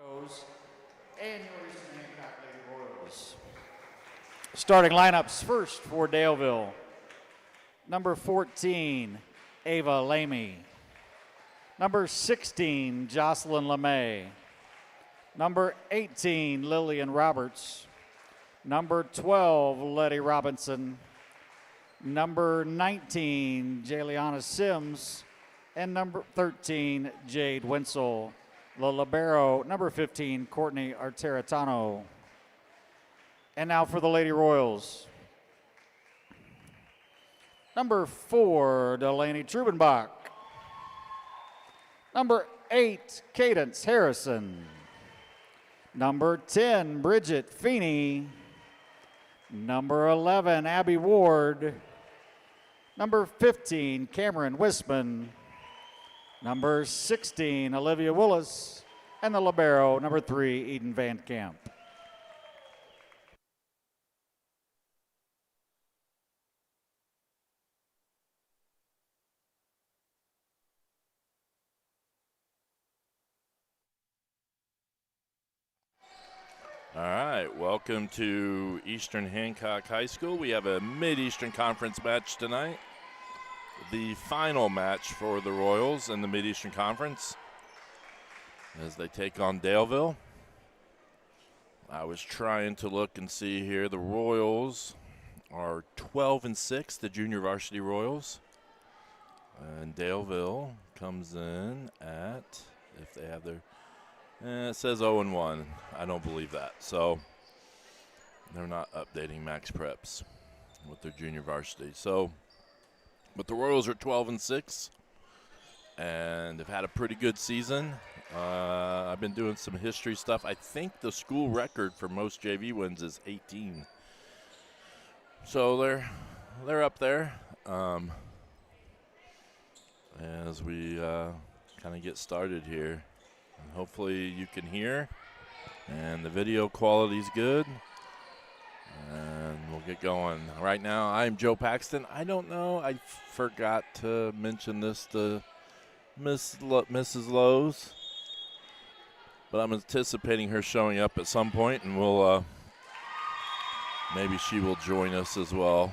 And your Eastern Hancock Lady Royals. Starting lineups first for Daleville. Number 14, Ava Lamy. Number 16, Jocelyn LeMay. Number 18, Lillian Roberts. Number 12, Letty Robinson. Number 19, Jayliana Sims. And number 13, Jade Winsel. The libero, number 15, Courtney Arteritano. And now for the Lady Royals. Number 4, Delaney Trubenbach. Number 8, Cadence Harrison. Number 10, Bridget Feeney. Number 11, Abby Ward. Number 15, Cameron Wisman. Number 16, Olivia Willis. And the libero, number 3, Eden Van Camp. All right, welcome to Eastern Hancock High School. We have a Mid-Eastern Conference match tonight. The final match for the Royals in the Mid-Eastern Conference as they take on Daleville. I was trying to look and see here. The Royals are 12-6, the junior varsity Royals. And Daleville comes in at, if they have their, it says 0-1. I don't believe that. So they're not updating max preps with their junior varsity. So, but the Royals are 12-6 and have had a pretty good season. I've been doing some history stuff. I think the school record for most JV wins is 18. So they're up there. As we kind of get started here. And hopefully you can hear and the video quality is good. And we'll get going. Right now, I'm Joe Paxton. I don't know. I forgot to mention this to Mrs. Lowe's. But I'm anticipating her showing up at some point, and we'll maybe she will join us as well.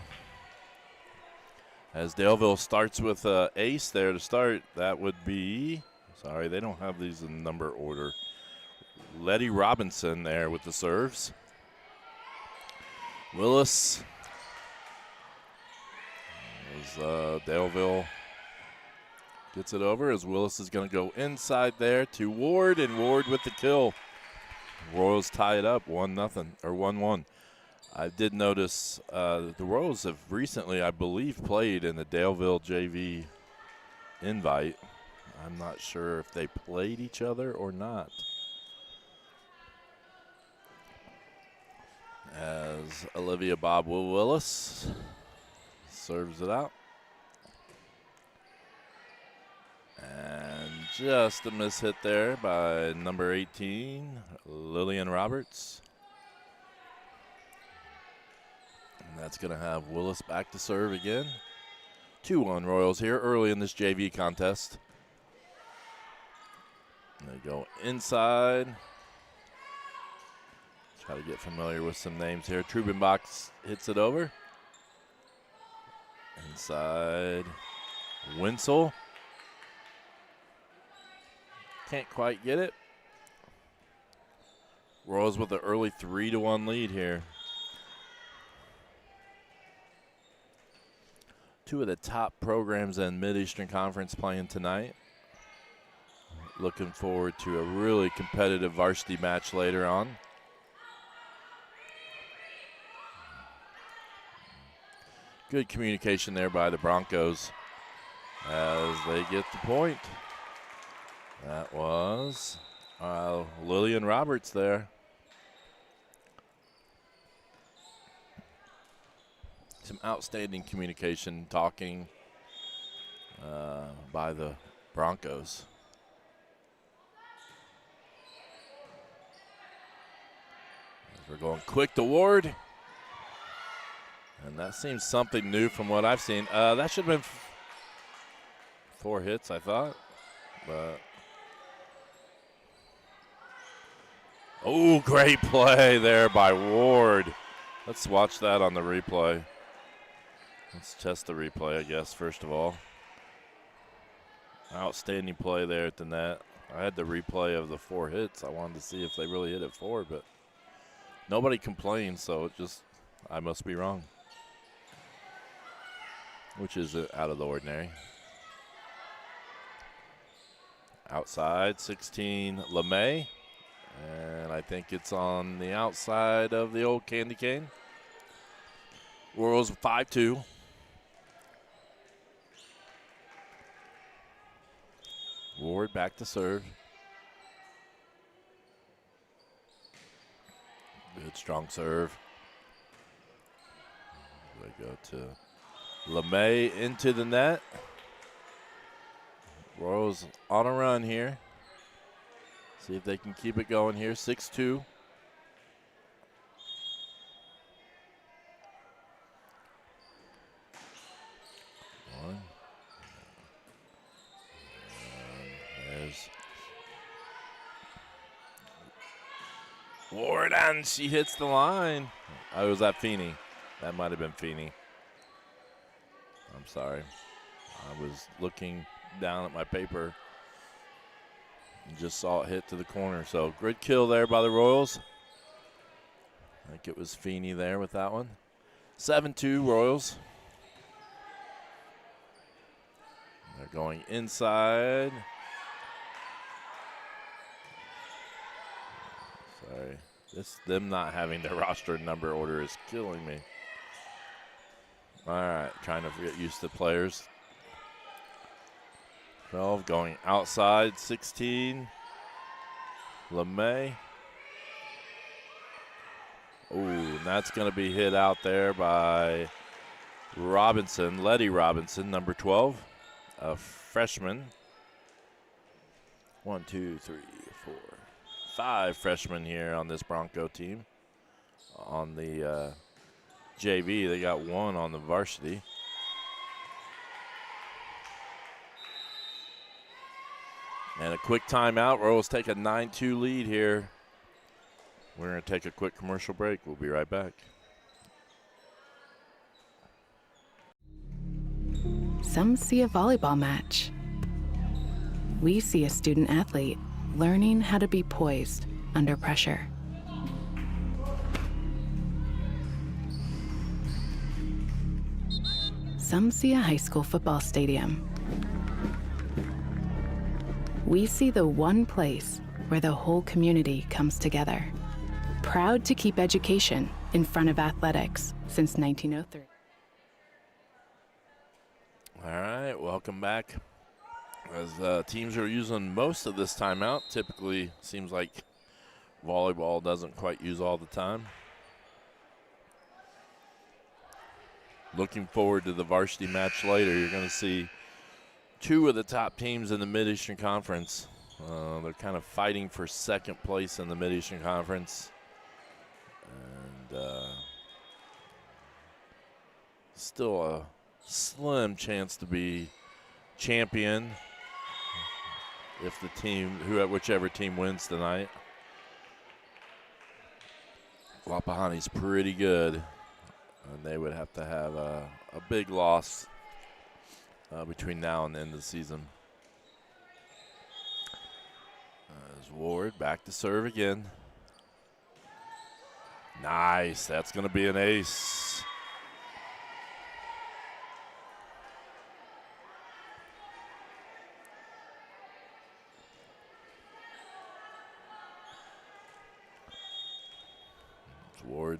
As Daleville starts with ace there to start, that would be, sorry, they don't have these in number order. Letty Robinson there with the serves. Willis, as Daleville gets it over, as Willis is going to go inside there to Ward, and Ward with the kill. Royals tie it up 1-0 or 1-1. I did notice the Royals have recently, I believe, played in the Daleville JV invite. I'm not sure if they played each other or not. As Olivia Bob Willis serves it out. And just a miss hit there by number 18, Lillian Roberts. And that's going to have Willis back to serve again. 2-1 Royals here early in this JV contest. And they go inside. Try to get familiar with some names here. Trubenbach hits it over. Inside. Winsel. Can't quite get it. Royals with an early 3-1 lead here. Two of the top programs in Mid-Eastern Conference playing tonight. Looking forward to a really competitive varsity match later on. Good communication there by the Broncos as they get the point. That was Lillian Roberts there. Some outstanding communication, talking by the Broncos. As we're going quick to Ward. And that seems something new from what I've seen. That should have been 4 hits, I thought. But Oh, great play there by Ward. Let's watch that on the replay. Let's test the replay, I guess, first of all. Outstanding play there at the net. I had the replay of the 4 hits. I wanted to see if they really hit it 4, but nobody complained, so it just, I must be wrong, which is out of the ordinary. Outside, 16, LeMay. And I think it's on the outside of the old candy cane. Royals 5-2. Ward back to serve. Good strong serve. They go to LeMay into the net. Royals on a run here. See if they can keep it going here. 6-2. One. There's Ward, and she hits the line. Oh, was that Feeney? That might have been Feeney. I'm sorry. I was looking down at my paper and just saw it hit to the corner. So good kill there by the Royals. I think it was Feeney there with that one. 7-2 Royals. They're going inside. Sorry. Them not having their roster number order is killing me. All right, trying to get used to players. 12 going outside, 16. LeMay. Oh, and that's going to be hit out there by Robinson, Letty Robinson, number 12, a freshman. 1, 2, 3, 4, 5 freshmen here on this Bronco team. On the JV, they got 1 on the varsity. And a quick timeout. Royals take a 9-2 lead here. We're going to take a quick commercial break. We'll be right back. Some see a volleyball match. We see a student athlete learning how to be poised under pressure. Some see a high school football stadium. We see the one place where the whole community comes together. Proud to keep education in front of athletics since 1903. All right, welcome back. As teams are using most of this timeout, typically seems like volleyball doesn't quite use all the time. Looking forward to the varsity match later. You're going to see 2 of the top teams in the Mid-Eastern Conference. They're kind of fighting for second place in the Mid-Eastern Conference. And still a slim chance to be champion if the team, whichever team wins tonight. Wapahani's pretty good, and they would have to have a big loss between now and the end of the season. As Ward back to serve again. Nice. That's going to be an ace. Ward,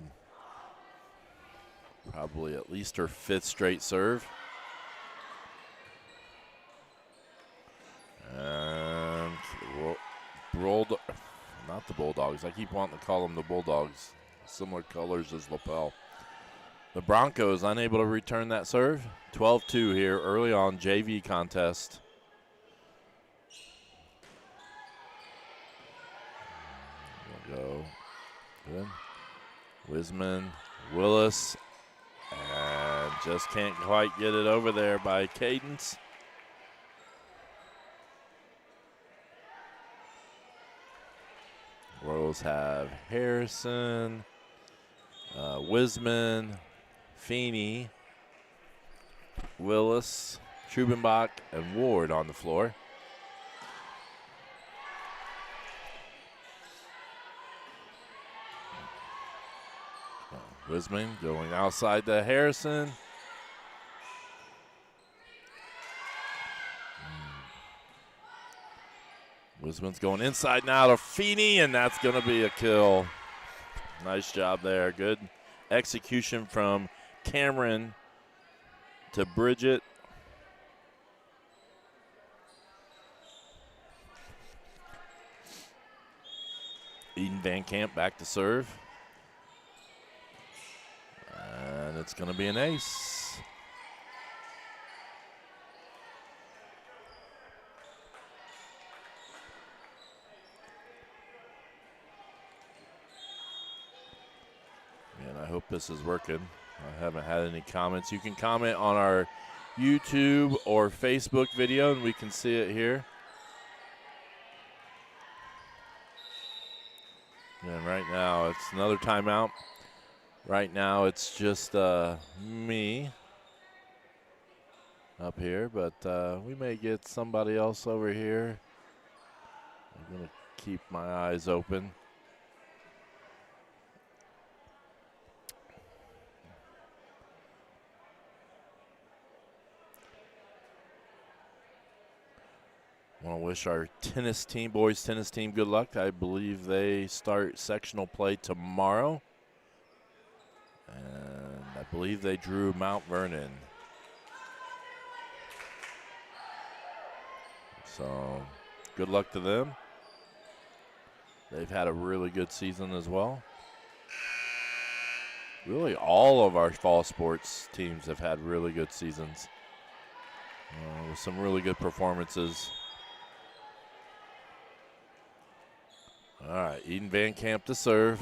probably at least her 5th straight serve. And not the Bulldogs. I keep wanting to call them the Bulldogs. Similar colors as lapel. The Broncos unable to return that serve. 12-2 here early on JV contest. We'll go. Good. Wisman, Willis, and just can't quite get it over there by Cadence. Royals have Harrison, Wisman, Feeney, Willis, Trubenbach, and Ward on the floor. Wisman going outside to Harrison. Wisman's going inside now to Feeney, and that's going to be a kill. Nice job there. Good execution from Cameron to Bridget. Eden Van Camp back to serve. And it's going to be an ace. And I hope this is working. I haven't had any comments. You can comment on our YouTube or Facebook video, and we can see it here. And right now, it's another timeout. Right now, it's just me up here, but we may get somebody else over here. I'm going to keep my eyes open. I want to wish our tennis team, boys tennis team, good luck. I believe they start sectional play tomorrow. And I believe they drew Mount Vernon. So good luck to them. They've had a really good season as well. Really, all of our fall sports teams have had really good seasons with some really good performances. All right, Eden Van Camp to serve.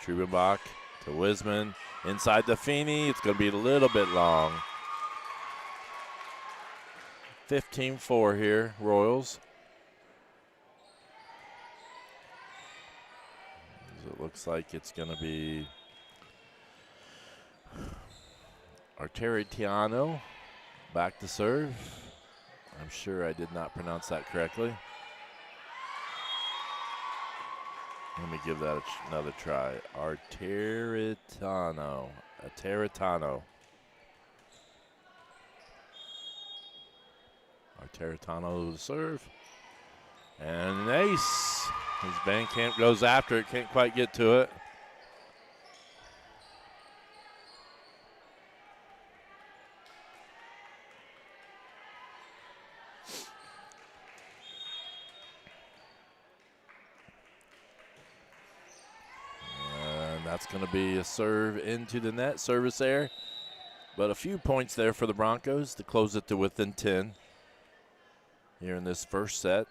Trubenbach to Wisman. Inside to Feeney. It's going to be a little bit long. 15-4 here, Royals. It looks like it's going to be Arteritiano back to serve. I'm sure I did not pronounce that correctly. Let me give that another try. Arteritano. Arteritano to serve. And an ace. His Van Camp goes after it. Can't quite get to it. That's going to be a serve into the net, service error. But a few points there for the Broncos to close it to within 10 here in this first set.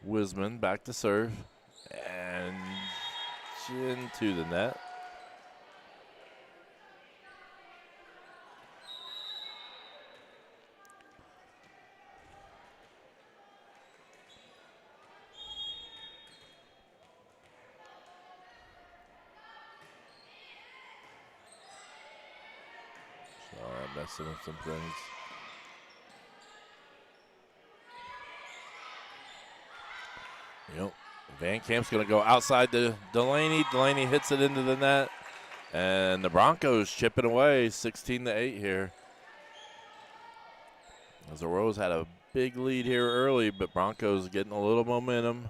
Wisman back to serve and into the net. Messing with some things. Yep. Van Camp's going to go outside to Delaney. Delaney hits it into the net. And the Broncos chipping away 16-8 here. As the Royals had a big lead here early, but Broncos getting a little momentum.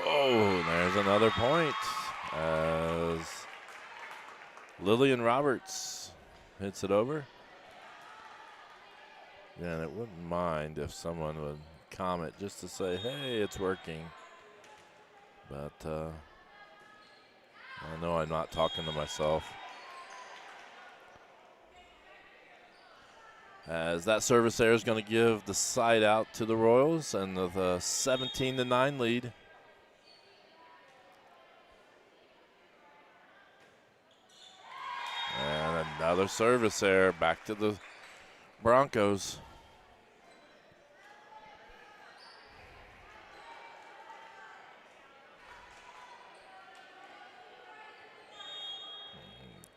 Oh, there's another point as Lillian Roberts hits it over. Yeah, and it wouldn't mind if someone would comment just to say, hey, it's working. But I know I'm not talking to myself. As that service there is going to give the side out to the Royals and the 17-9 lead. And another service there, back to the Broncos.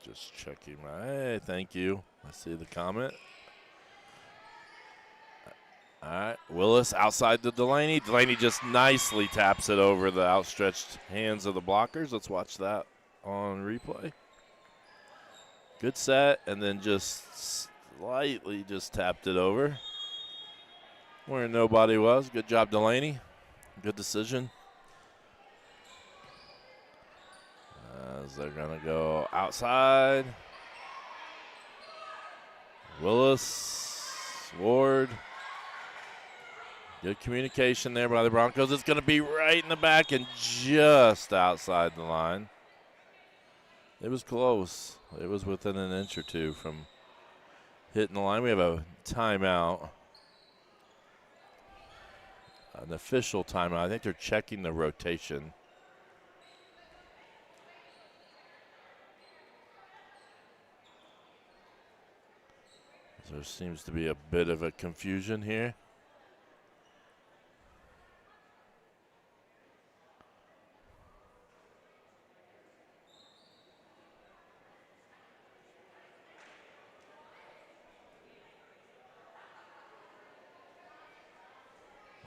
Just checking my, hey, thank you. I see the comment. All right, Willis outside to Delaney. Delaney just nicely taps it over the outstretched hands of the blockers. Let's watch that on replay. Good set, and then just slightly just tapped it over where nobody was. Good job, Delaney. Good decision. As they're going to go outside. Willis, Ward. Good communication there by the Broncos. It's going to be right in the back and just outside the line. It was close. It was within an inch or two from hitting the line. We have a timeout. An official timeout. I think they're checking the rotation. There seems to be a bit of a confusion here.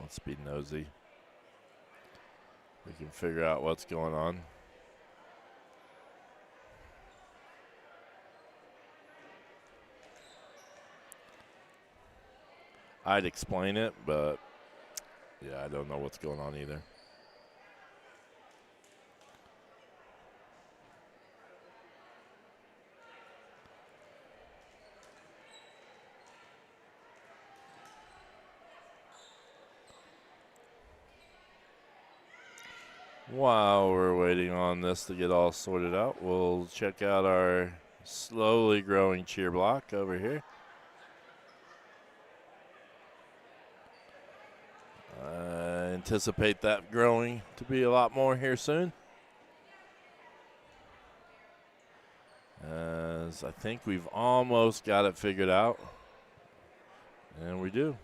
Let's be nosy. We can figure out what's going on. I'd explain it, but yeah, I don't know what's going on either. While we're waiting on this to get all sorted out, we'll check out our slowly growing cheer block over here. Anticipate that growing to be a lot more here soon. As I think we've almost got it figured out. And we do.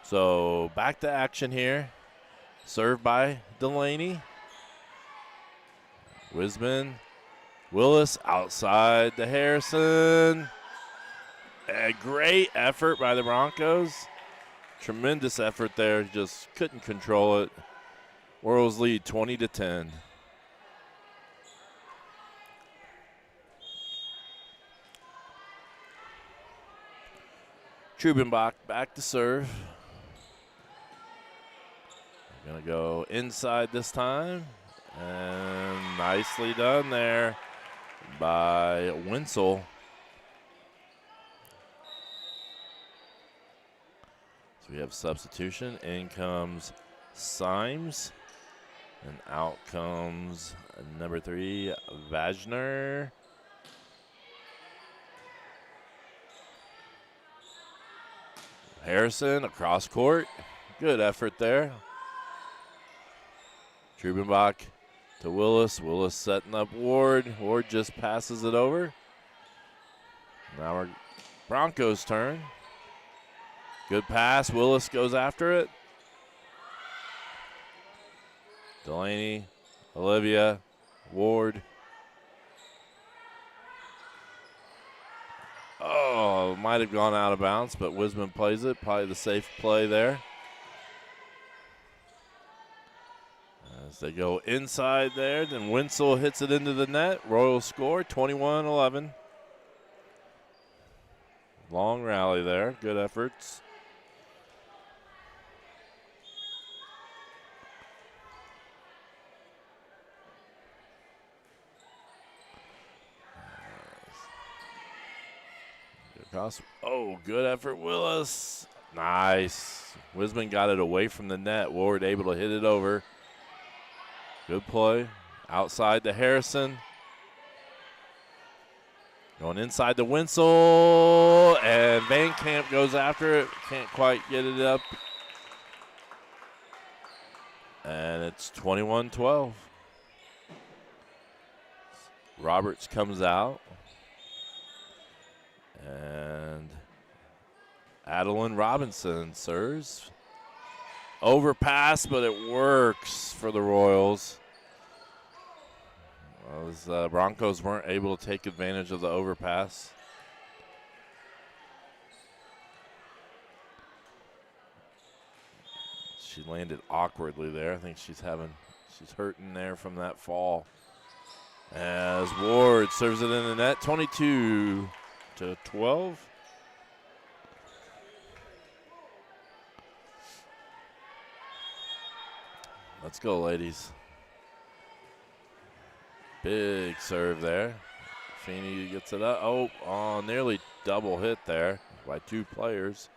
So back to action here. Served by Delaney. Wisman. Willis outside to Harrison. A great effort by the Broncos. Tremendous effort there. Just couldn't control it. Royals lead 20-10. Trubenbach back to serve. Going to go inside this time. And nicely done there by Wenzel. So we have substitution. In comes Symes. And out comes number 3, Vajner. Harrison across court. Good effort there. Trubenbach to Willis. Willis setting up Ward. Ward just passes it over. Now we're Broncos' turn. Good pass. Willis goes after it. Delaney, Olivia, Ward. Oh, might have gone out of bounds, but Wisman plays it. Probably the safe play there. As they go inside there, then Wenzel hits it into the net. Royals score 21-11. Long rally there. Good efforts. Across. Oh, good effort, Willis. Nice. Wisman got it away from the net. Ward able to hit it over. Good play. Outside to Harrison. Going inside the Winsel, and Van Camp goes after it. Can't quite get it up. And it's 21-12. Roberts comes out. And Adeline Robinson serves. Overpass, but it works for the Royals. Those Broncos weren't able to take advantage of the overpass. She landed awkwardly there. I think she's hurting there from that fall. As Ward serves it in the net, 22-12. Let's go, ladies. Big serve there. Feeney gets it up. Oh, nearly double hit there by two players.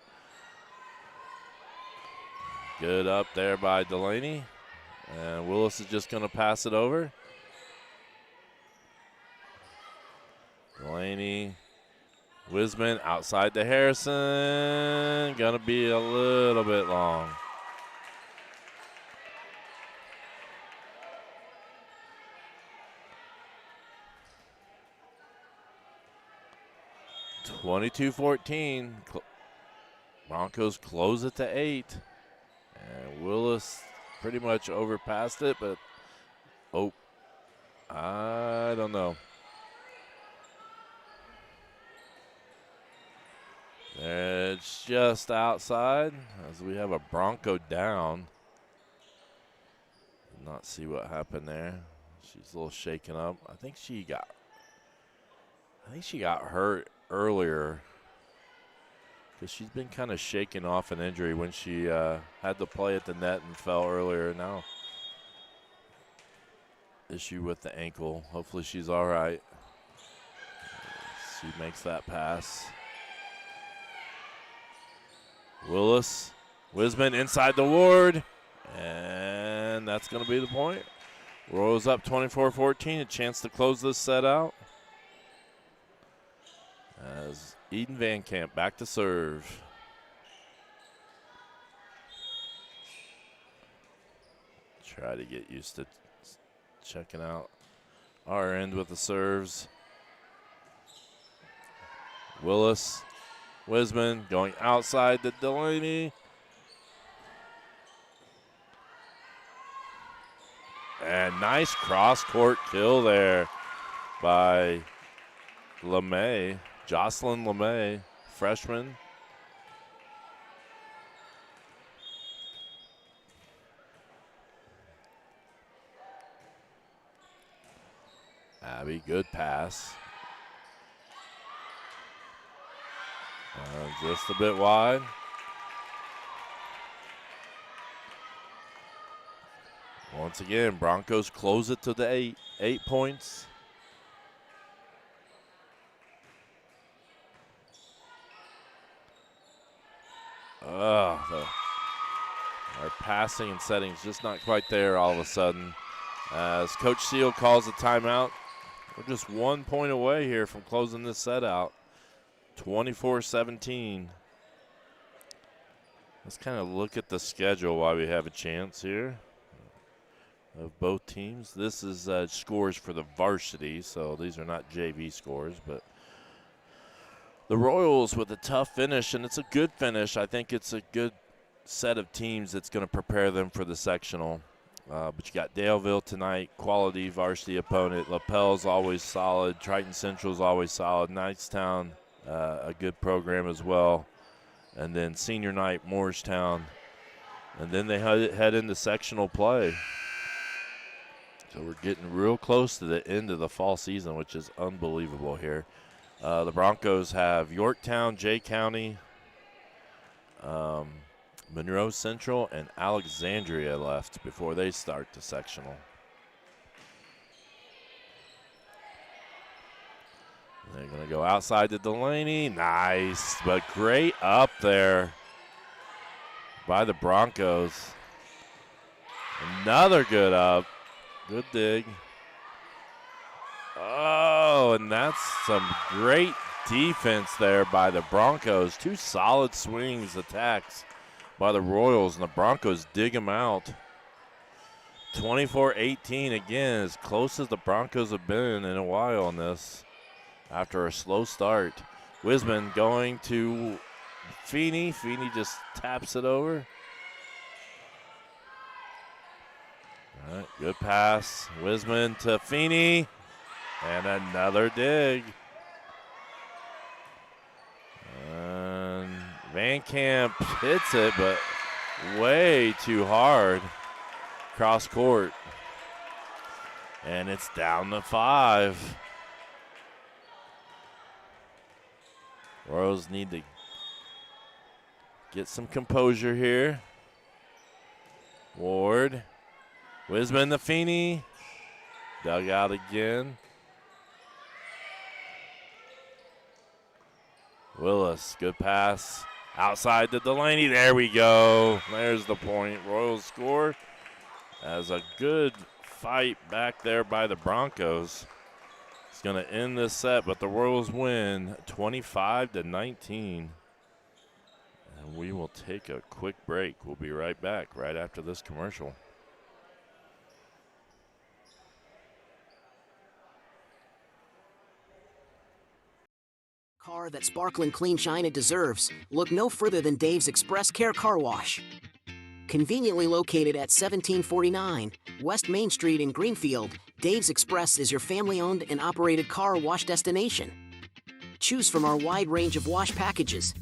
Good up there by Delaney. And Willis is just going to pass it over. Delaney, Wisman outside to Harrison. Going to be a little bit long. (22-14). Broncos close it to 8. And Willis pretty much overpassed it, but I don't know. It's just outside as we have a Bronco down. Did not see what happened there. She's a little shaken up. I think she got hurt earlier because she's been kind of shaking off an injury when she had to play at the net and fell earlier. Now, issue with the ankle. Hopefully she's all right. She makes that pass. Willis, Wisman inside the Ward, and that's going to be the point. Royals up 24-14, a chance to close this set out. As Eden Van Camp back to serve. Try to get used to checking out our end with the serves. Willis, Wisman going outside to Delaney. And nice cross-court kill there by LeMay. Jocelyn LeMay, freshman. Abby, good pass. Just a bit wide. Once again, Broncos close it to the 8 points. Our passing and setting is just not quite there all of a sudden. As Coach Seal calls a timeout, we're just 1 point away here from closing this set out. 24-17. Let's kind of look at the schedule while we have a chance here of both teams. This is scores for the varsity, so these are not JV scores, but the Royals with a tough finish, and it's a good finish. I think it's a good set of teams that's going to prepare them for the sectional. But you got Daleville tonight, quality varsity opponent. LaPelle's always solid. Triton Central's always solid. Knightstown, a good program as well. And then senior night, Morristown. And then they head into sectional play. So we're getting real close to the end of the fall season, which is unbelievable here. The Broncos have Yorktown, Jay County, Monroe Central, and Alexandria left before they start the sectional. They're going to go outside to Delaney. Nice, but great up there by the Broncos. Another good up. Good dig. Oh, go, and that's some great defense there by the Broncos. 2 solid swings, attacks by the Royals, and the Broncos dig them out. 24-18, again, as close as the Broncos have been in a while on this after a slow start. Wisman going to Feeney. Feeney just taps it over. All right, good pass. Wisman to Feeney, and another dig. And Van Camp hits it, but way too hard. Cross court. And it's down to 5. Royals need to get some composure here. Ward. Wisman to Feeney. Dug out again. Willis, good pass. Outside to Delaney. There we go. There's the point. Royals score. As a good fight back there by the Broncos. It's going to end this set, but the Royals win 25-19. And we will take a quick break. We'll be right back right after this commercial. Car that sparkling clean shine it deserves. Look no further than Dave's Express Care Car Wash. Conveniently located at 1749 West Main Street in Greenfield, Dave's Express is your family-owned and operated car wash destination. Choose from our wide range of wash packages.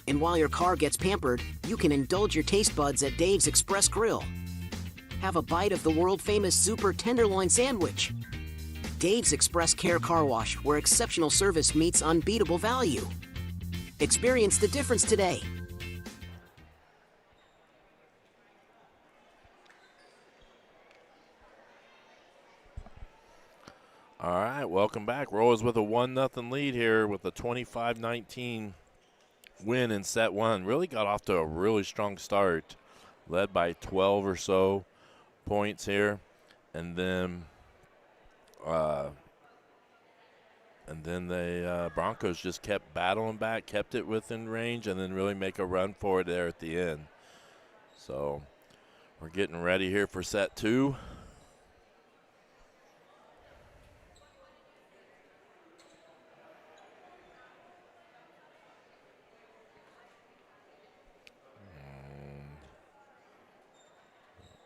And while your car gets pampered, you can indulge your taste buds at Dave's Express Grill. Have a bite of the world-famous Super Tenderloin Sandwich. Dave's Express Care Car Wash, where exceptional service meets unbeatable value. Experience the difference today. All right, welcome back. Royals with a 1-0 lead here with a 25-19 win in set 1. Really got off to a really strong start, led by 12 or so points here, and then the Broncos just kept battling back, kept it within range, and then really make a run for it there at the end. So we're getting ready here for set 2.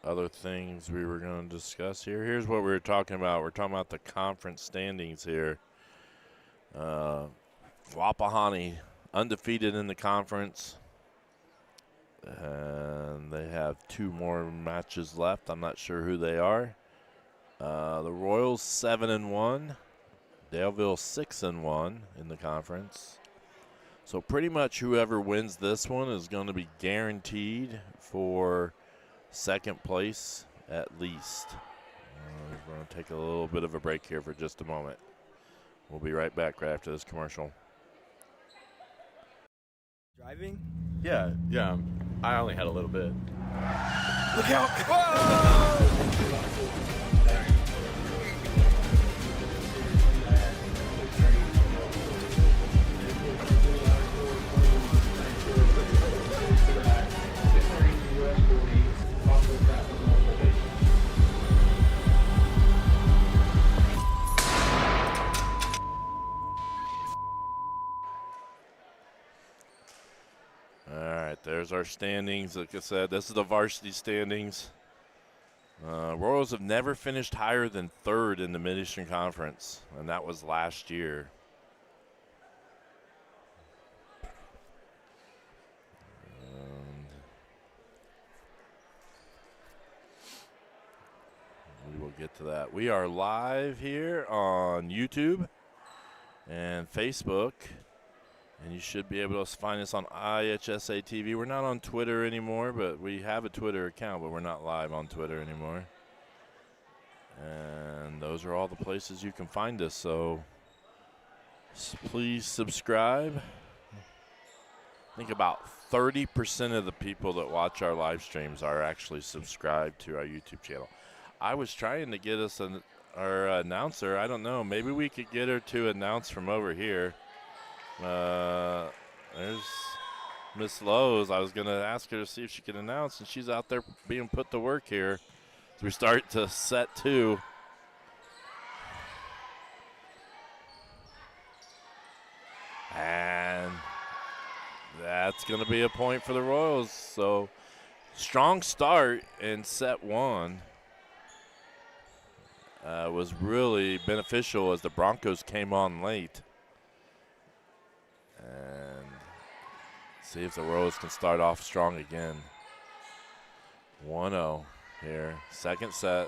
Other things we were going to discuss here. Here's what we were talking about. We're talking about the conference standings here. Wapahani undefeated in the conference, and they have 2 more matches left. I'm not sure who they are. The Royals 7-1, Daleville 6-1 in the conference. So pretty much whoever wins this one is going to be guaranteed for second place at least. We're going to take a little bit of a break here for just a moment. We'll be right back right after this commercial. Driving? Yeah. I only had a little bit. Look out! Whoa! There's our standings. Like I said, this is the varsity standings. Royals have never finished higher than 3rd in the Mid-Eastern Conference, and that was last year. We will get to that. We are live here on YouTube and Facebook. And you should be able to find us on IHSA TV. We're not on Twitter anymore, but we have a Twitter account, but we're not live on Twitter anymore. And those are all the places you can find us. So please subscribe. I think about 30% of the people that watch our live streams are actually subscribed to our YouTube channel. I was trying to get us our announcer. I don't know. Maybe we could get her to announce from over here. There's Miss Lowe's. I was going to ask her to see if she could announce, and she's out there being put to work here. So we start to set 2. And that's going to be a point for the Royals. So strong start in set 1 was really beneficial as the Broncos came on late. And see if the Royals can start off strong again. 1-0 here, second set.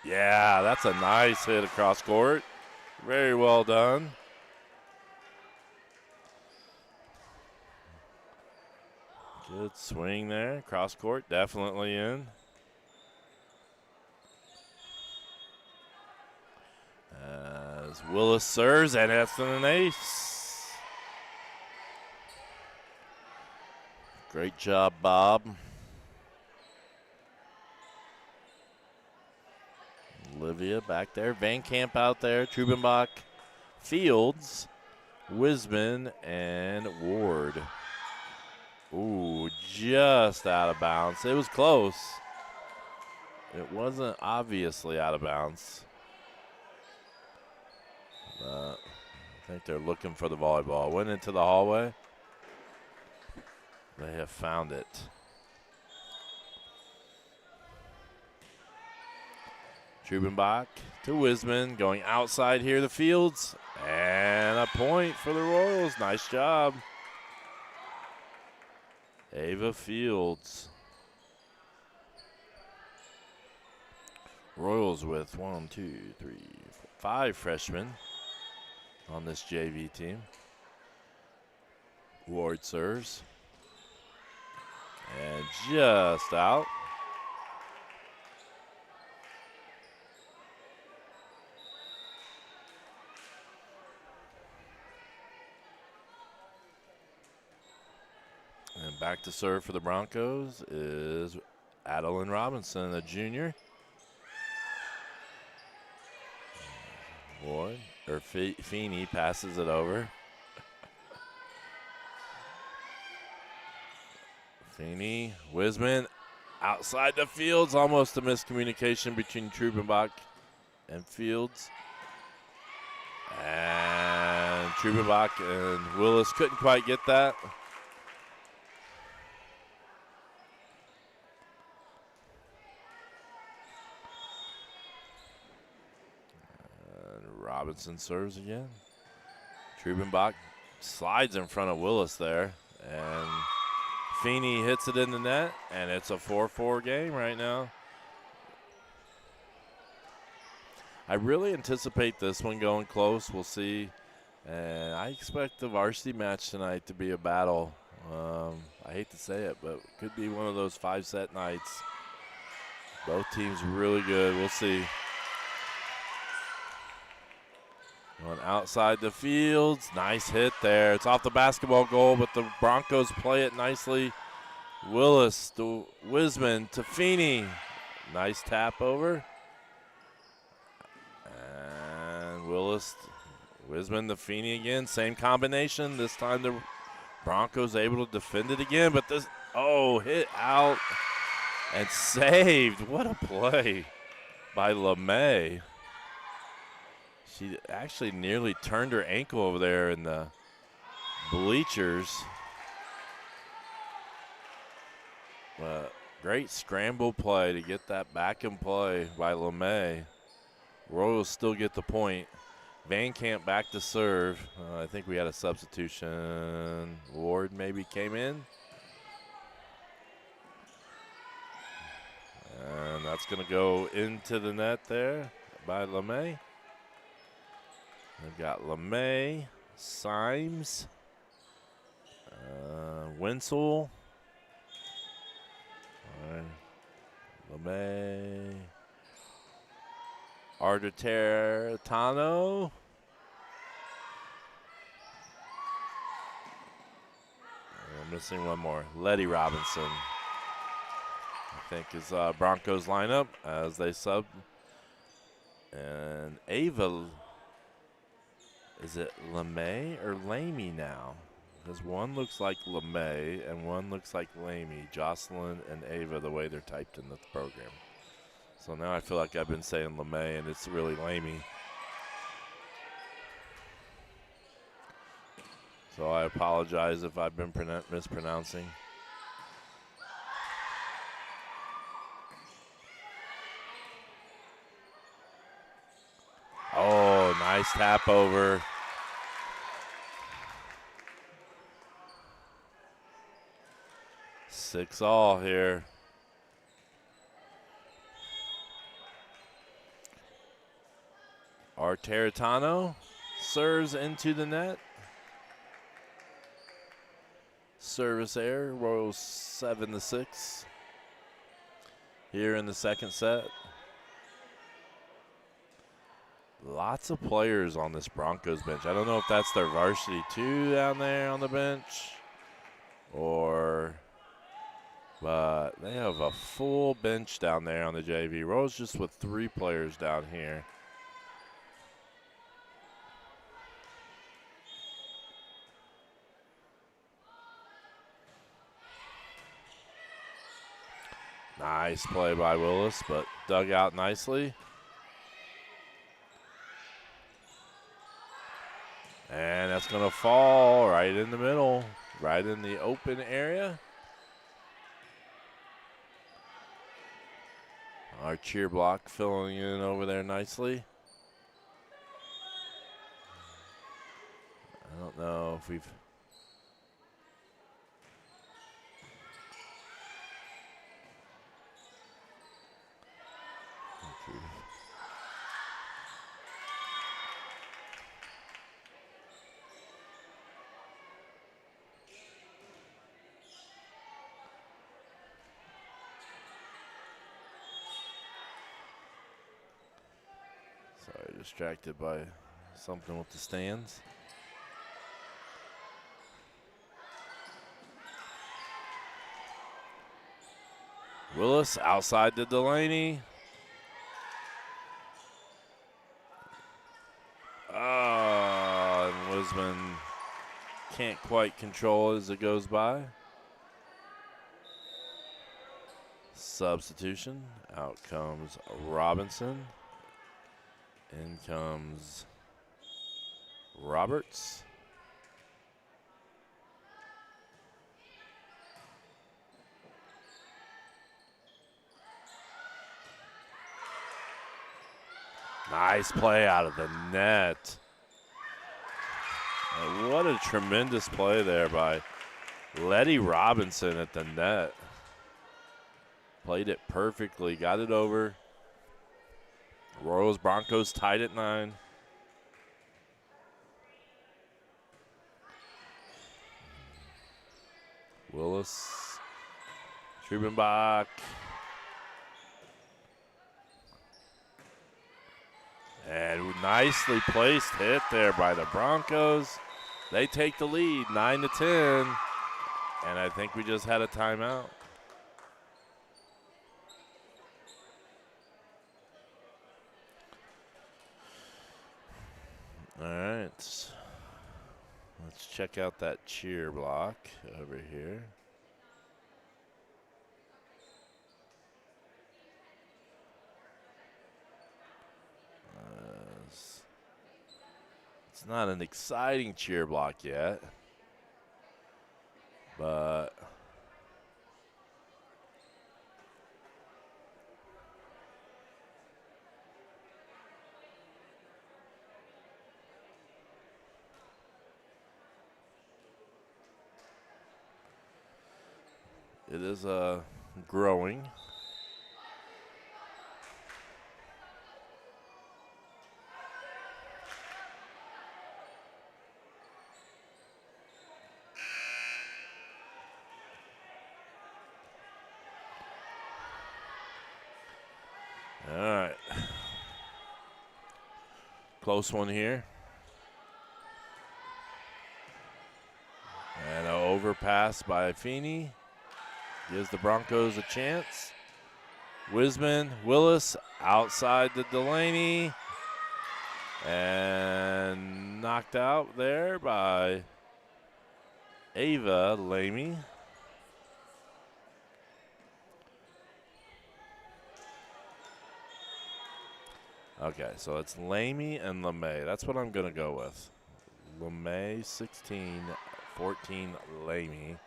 Yeah, that's a nice hit across court. Very well done. Good swing there. Cross court, definitely in. As Willis serves, and that's an ace. Great job, Bob. Olivia back there. Van Camp out there. Trubenbach, Fields, Wisman, and Ward. Ooh, just out of bounds. It was close. It wasn't obviously out of bounds. I think they're looking for the volleyball. Went into the hallway. They have found it. Trubenbach to Wisman, going outside here to Fields. And a point for the Royals. Nice job. Ava Fields. Royals with 1, 2, 3, 4, 5 freshmen on this JV team. Ward serves. And just out. And back to serve for the Broncos is Adeline Robinson, a junior. Ward, or Feeney passes it over. Feeney, Wisman, outside the Fields. Almost a miscommunication between Trubenbach and Fields. And Trubenbach and Willis couldn't quite get that. Robinson serves again. Trubenbach slides in front of Willis there. And Feeney hits it in the net. And it's a 4-4 game right now. I really anticipate this one going close. We'll see. And I expect the varsity match tonight to be a battle. I hate to say it, but it could be one of those 5-set nights. Both teams really good. We'll see. Going outside the Fields. Nice hit there. It's off the basketball goal, but the Broncos play it nicely. Willis to Wisman to Feeney. Nice tap over. And Willis, Wisman to Feeney again. Same combination. This time the Broncos able to defend it again, but this, hit out and saved. What a play by LeMay. She actually nearly turned her ankle over there in the bleachers. But great scramble play to get that back in play by LeMay. Royals still get the point. Van Camp back to serve. I think we had a substitution. Ward maybe came in. And that's going to go into the net there by LeMay. They've got LeMay, Symes, Winsel, LeMay, Artertano. I'm missing one more. Letty Robinson. think, is Broncos lineup as they sub. And Ava, is it LeMay or Lamy now? Because one looks like LeMay and one looks like Lamy. Jocelyn and Ava, the way they're typed in the program. So now I feel like I've been saying LeMay and it's really Lamy. So I apologize if I've been mispronouncing. Oh, nice tap over. Six all here. Arteritano serves into the net. Service error, Royals 7-6 here in the second set. Lots of players on this Broncos bench. I don't know if that's their varsity 2 down there on the bench but they have a full bench down there on the JV. Royals just with 3 players down here. Nice play by Willis, but dug out nicely. And that's going to fall right in the middle, right in the open area. Our cheer block filling in over there nicely. I don't know if we've... Sorry, distracted by something with the stands. Willis outside to Delaney. And Wisman can't quite control as it goes by. Substitution. Out comes Robinson. In comes Roberts. Nice play out of the net. What a tremendous play there by Letty Robinson at the net. Played it perfectly, got it over. Royals Broncos tied at 9. Willis, Trubenbach. And nicely placed hit there by the Broncos. They take the lead 9-10. And I think we just had a timeout. All right, let's check out that cheer block over here. It's not an exciting cheer block yet, but it is growing. All right. Close one here. And an overpass by Feeney. Gives the Broncos a chance. Willis outside to Delaney. And knocked out there by Ava Lamy. Okay, so it's Lamy and LeMay. That's what I'm going to go with. LeMay 16, 14 Lamy.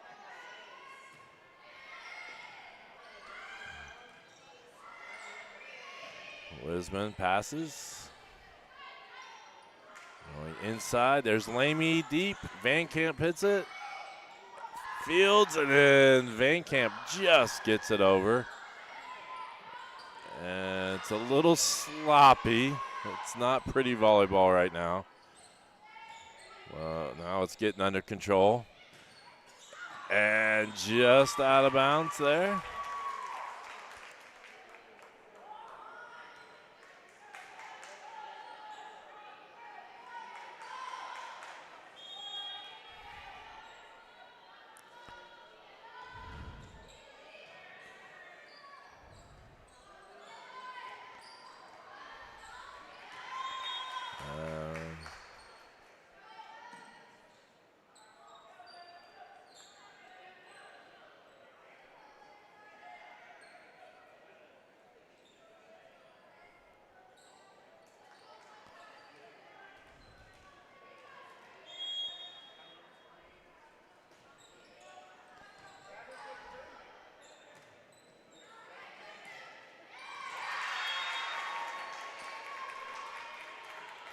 Wisman passes. Going inside, there's Lamy deep. Van Camp hits it. Fields, and then Van Camp just gets it over. And it's a little sloppy. It's not pretty volleyball right now. Well, now it's getting under control. And just out of bounds there.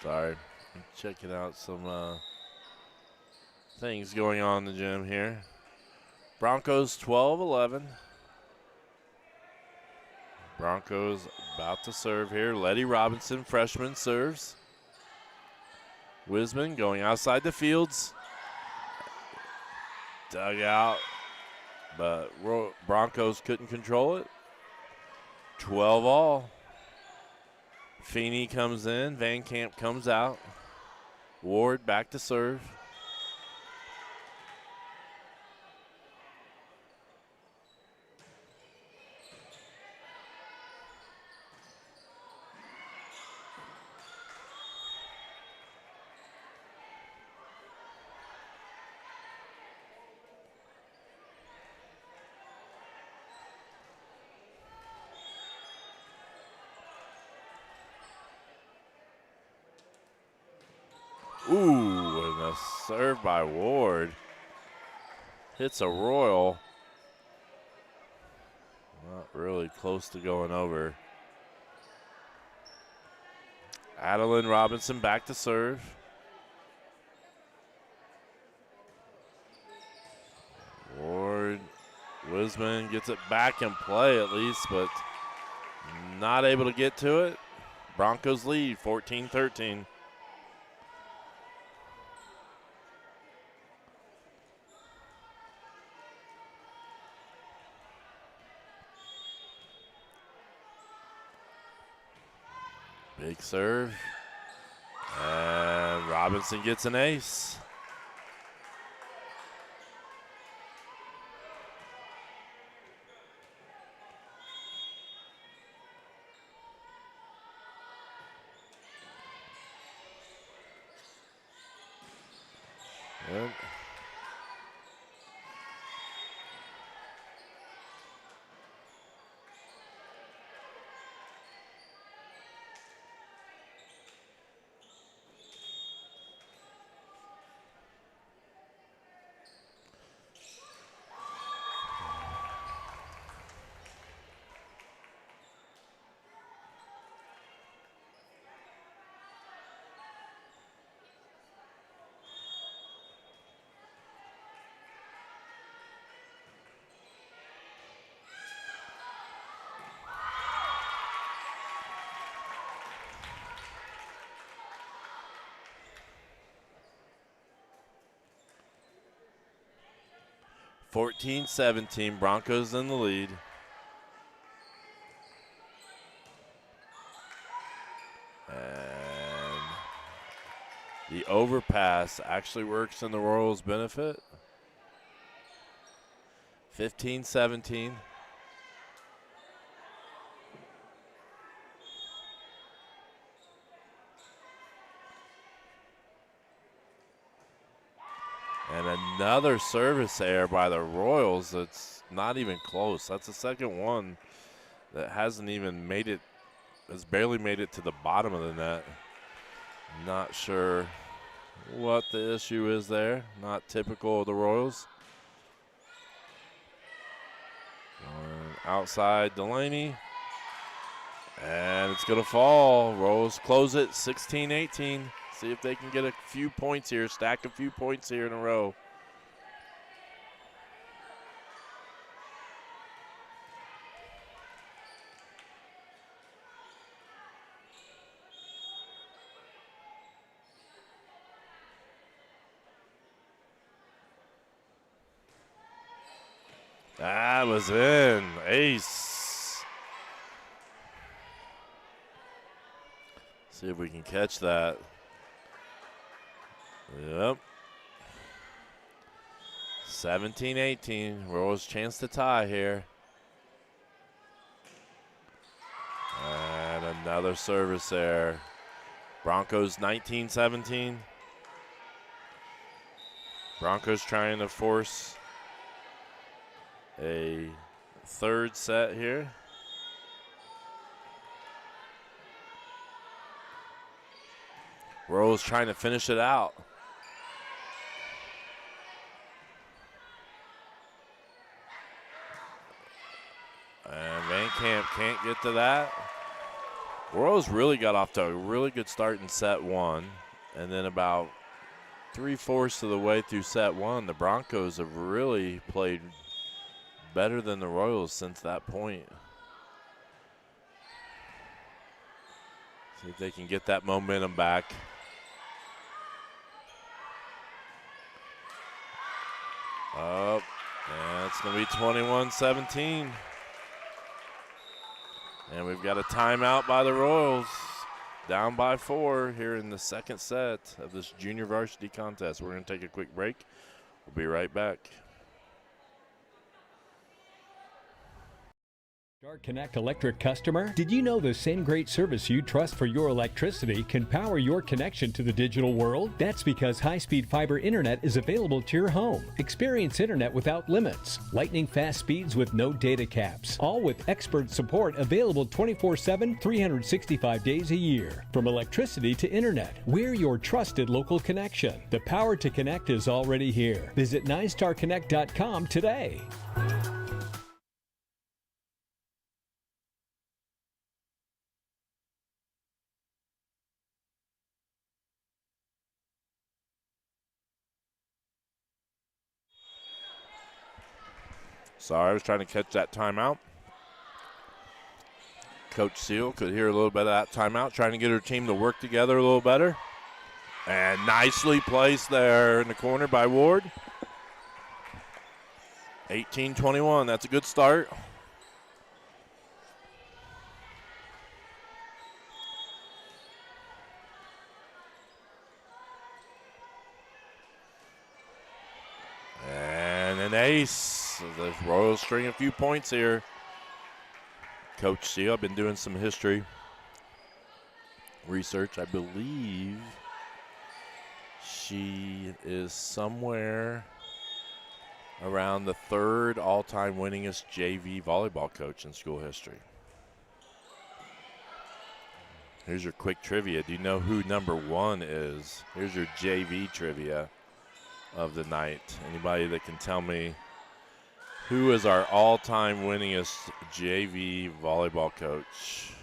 Sorry, I'm checking out some things going on in the gym here. Broncos 12-11. Broncos about to serve here. Letty Robinson, freshman, serves. Wisman going outside the Fields. Dug out, but Broncos couldn't control it. 12-all. Feeney comes in. Van Camp comes out. Ward back to serve. Ooh, and a serve by Ward. Hits a royal. Not really close to going over. Adeline Robinson back to serve. Ward, Wisman gets it back in play at least, but not able to get to it. Broncos lead 14-13. Big serve. And Robinson gets an ace. Yep. (14-17), Broncos in the lead. And the overpass actually works in the Royals' benefit. 15-17. another service error by the Royals. That's not even close. That's the second one that hasn't even made it, has barely made it to the bottom of the net. Not sure what the issue is there. Not typical of the Royals. Outside Delaney. And it's going to fall. Royals close it 16-18. See if they can get a few points here, stack a few points here in a row. That was in. Ace. See if we can catch that. Yep. 17-18. Royals chance to tie here. And another service there. Broncos 19-17. Broncos trying to force a third set here. Royals trying to finish it out. And Van Camp can't get to that. Royals really got off to a really good start in set one. And then about 3/4 of the way through set one, the Broncos have really played better than the Royals since that point. See if they can get that momentum back. Up, and it's going to be 21-17. And we've got a timeout by the Royals. Down by 4 here in the second set of this junior varsity contest. We're going to take a quick break. We'll be right back. Star Connect Electric customer, did you know the same great service you trust for your electricity can power your connection to the digital world? That's because high-speed fiber internet is available to your home. Experience internet without limits, lightning fast speeds with no data caps, all with expert support available 24/7, 365 days a year. From electricity to internet, we're your trusted local connection. The power to connect is already here. Visit 9starconnect.com today. Sorry, I was trying to catch that timeout. Coach Seal could hear a little bit of that timeout, trying to get her team to work together a little better. And nicely placed there in the corner by Ward. 18-21, that's a good start. And an ace. The Royals string a few points here. Coach Seal, I've been doing some history research. I believe she is somewhere around the 3rd all-time winningest JV volleyball coach in school history. Here's your quick trivia. Do you know who number 1 is? Here's your JV trivia of the night. Anybody that can tell me who is our all-time winningest JV volleyball coach?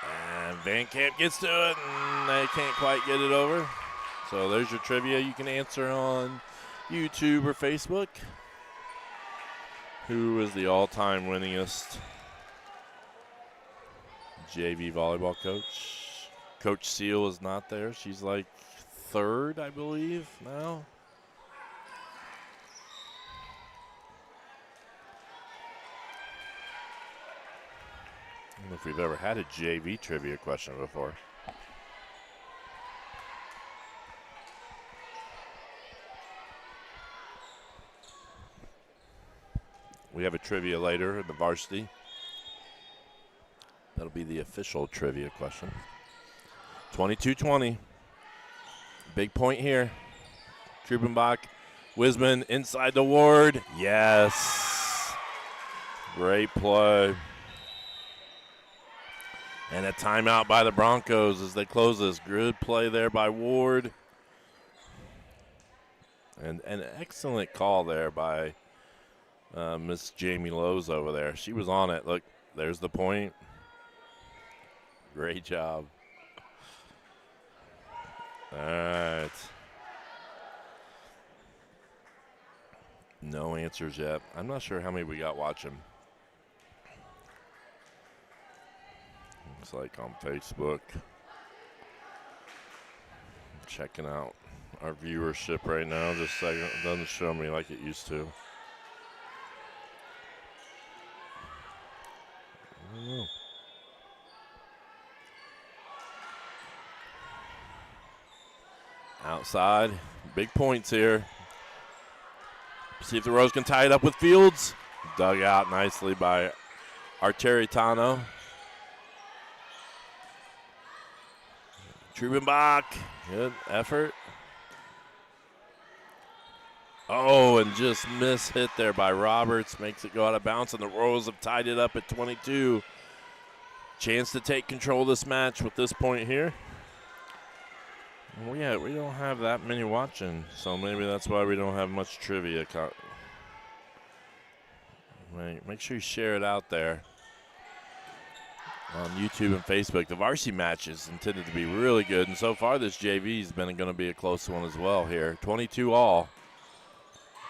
And Van Camp gets to it, and they can't quite get it over. So there's your trivia you can answer on YouTube or Facebook. Who is the all-time winningest JV volleyball coach? Coach Seal is not there. She's like 3rd, I believe, now. I don't know if we've ever had a JV trivia question before. We have a trivia later in the varsity. That'll be the official trivia question. 22-20. Big point here. Trubenbach, Wisman inside the Ward. Yes. Great play. And a timeout by the Broncos as they close this. Good play there by Ward. And an excellent call there by Miss Jamie Lowe's over there. She was on it. Look, there's the point. Great job. All right. No answers yet. I'm not sure how many we got watching. Looks like on Facebook. Checking out our viewership right now. Just a second. It doesn't show me like it used to. I don't know. Outside. Big points here. See if the Rose can tie it up with Fields. Dug out nicely by Arteritano. Trubenbach. Good effort. Oh, and just miss hit there by Roberts. Makes it go out of bounds, and the Royals have tied it up at 22. Chance to take control of this match with this point here. Well, yeah, we don't have that many watching, so maybe that's why we don't have much trivia. Make sure you share it out there on YouTube and Facebook. The varsity match is intended to be really good, and so far this JV has been going to be a close one as well here. 22 all.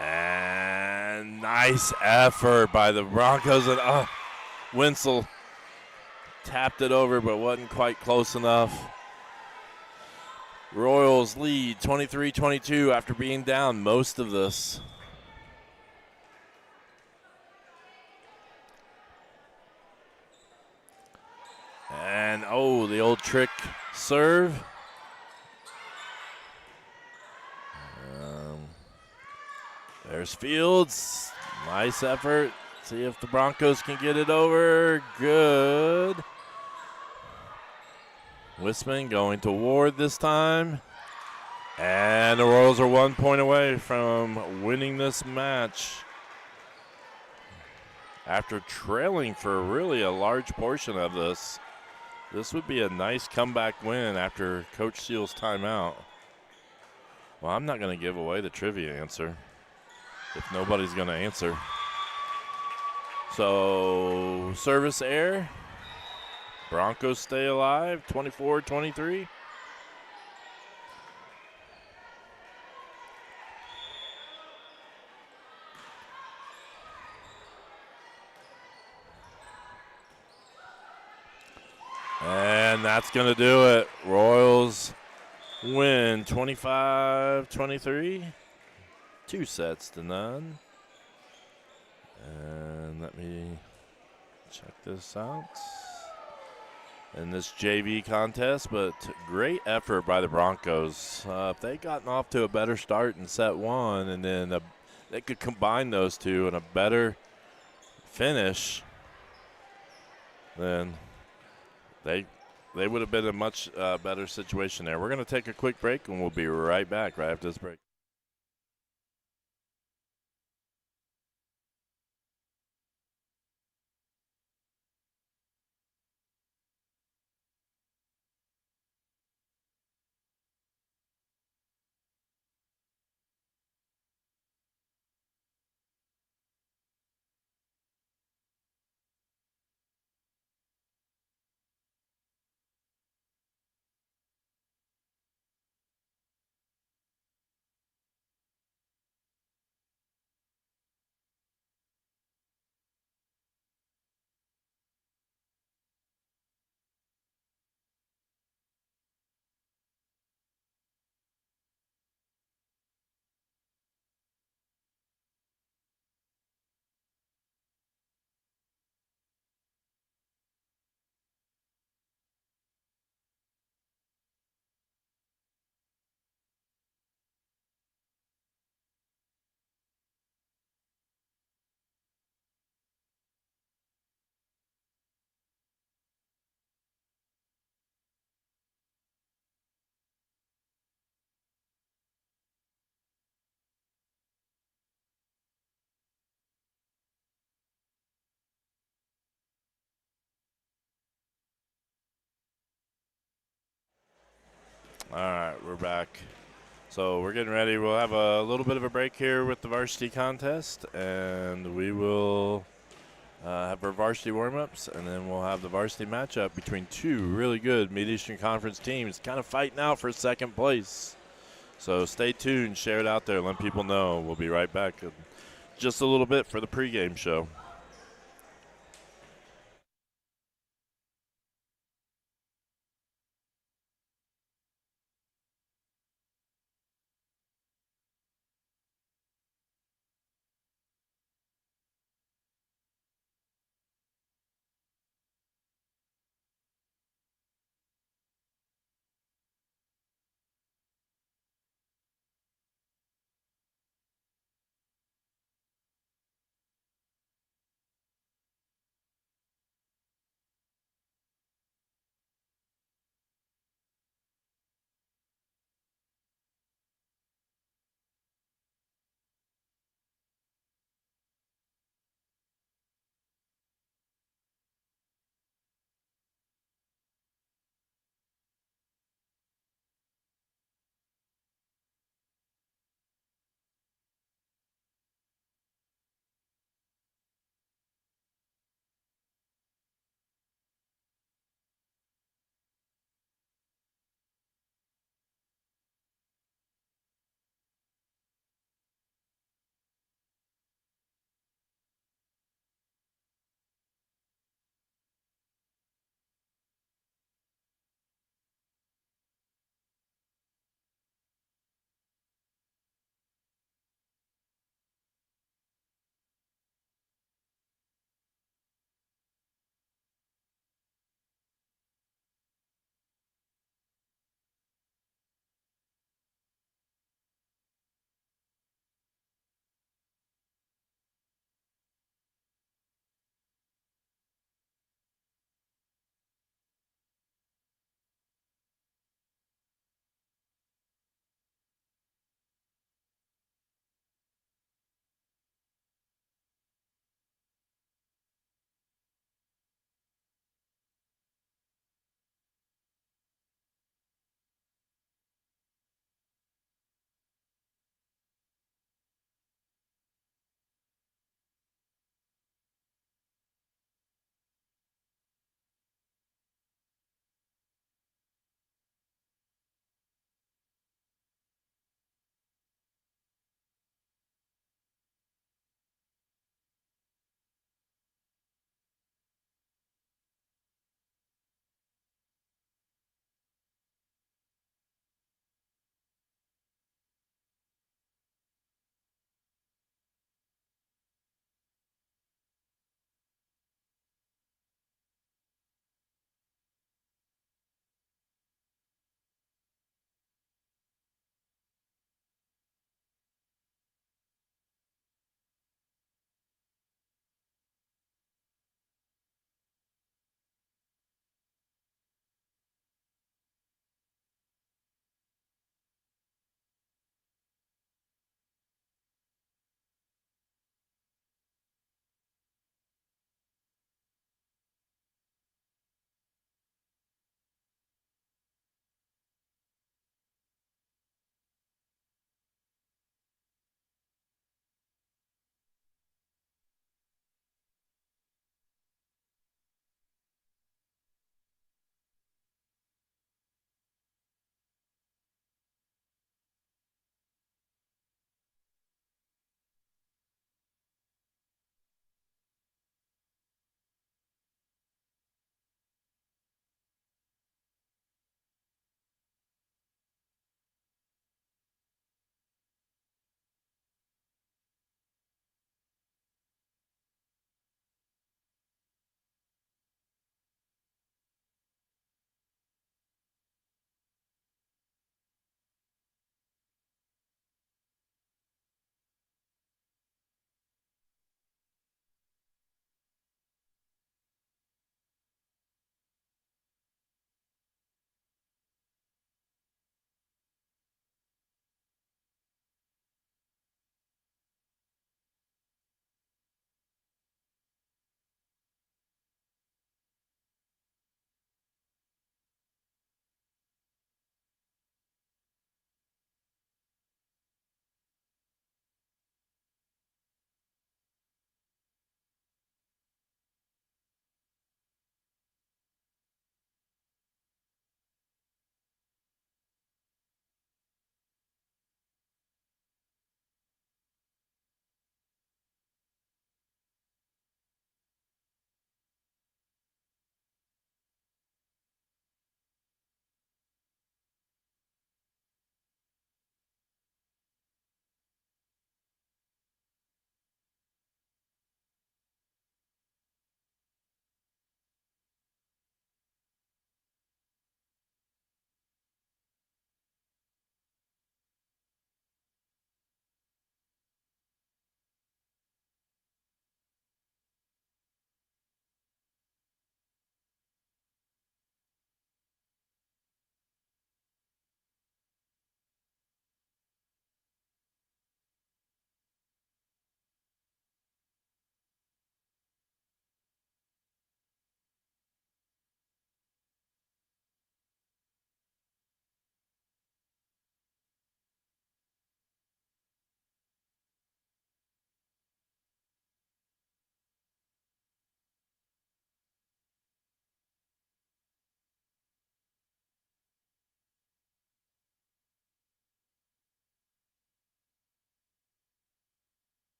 And nice effort by the Broncos. And Winsel tapped it over but wasn't quite close enough. Royals lead 23-22 after being down most of this. And, the old trick serve. There's Fields. Nice effort. See if the Broncos can get it over. Good. Wisman going to Ward this time. And the Royals are 1 point away from winning this match. After trailing for really a large portion of this, this would be a nice comeback win after Coach Seal's timeout. Well, I'm not going to give away the trivia answer if nobody's going to answer. So, service error. Broncos stay alive, 24-23. And that's going to do it. Royals win 25-23. 2-0. And let me check this out. In this JV contest, but great effort by the Broncos. If they gotten off to a better start in set one, and then they could combine those two in a better finish, then they would have been in a much better situation there. We're going to take a quick break, and we'll be right back right after this break. All right, we're back. So we're getting ready. We'll have a little bit of a break here with the varsity contest, and we will have our varsity warm-ups, and then we'll have the varsity matchup between two really good Mid-Eastern Conference teams kind of fighting out for second place. So stay tuned, share it out there, let people know. We'll be right back in just a little bit for the pregame show.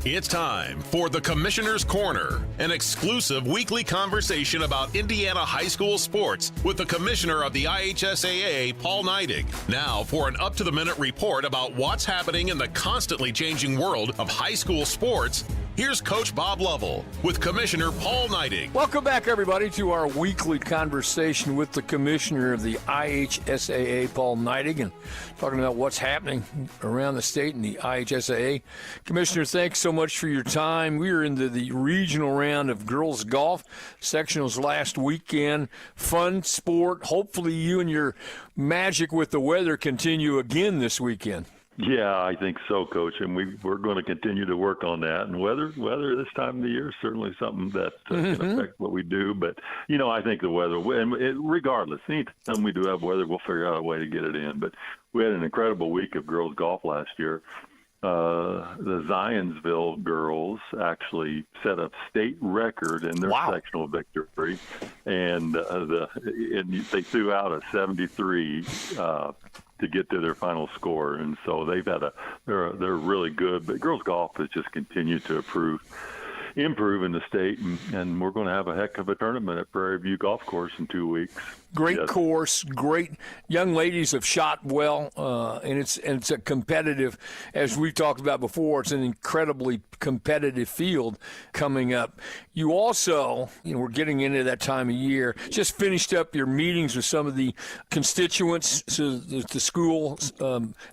It's time for the Commissioner's Corner, an exclusive weekly conversation about Indiana high school sports with the Commissioner of the IHSAA, Paul Neidig. Now for an up-to-the-minute report about what's happening in the constantly changing world of high school sports, here's Coach Bob Lovell with Commissioner Paul Neidig. Welcome back, everybody, to our weekly conversation with the Commissioner of the IHSAA, Paul Neidig, and talking about what's happening around the state in the IHSAA. Commissioner, thanks so much for your time. We were into the regional round of girls golf sectionals last weekend. Fun sport. Hopefully you and your magic with the weather continue again this weekend. Yeah, I think so, Coach, and we're going to continue to work on that. And weather this time of the year is certainly something that can affect what we do. But, I think the weather, regardless, anytime we do have weather, we'll figure out a way to get it in. But we had an incredible week of girls golf last year. The Zionsville girls actually set a state record in their sectional victory, and they threw out a 73 to get to their final score, and so they're really good. But girls golf has just continued to improve in the state, and we're going to have a heck of a tournament at Prairie View Golf Course in 2 weeks. Great course, great young ladies have shot well, and it's a competitive, as we've talked about before, it's an incredibly competitive field coming up. You also, we're getting into that time of year, just finished up your meetings with some of the constituents, so the school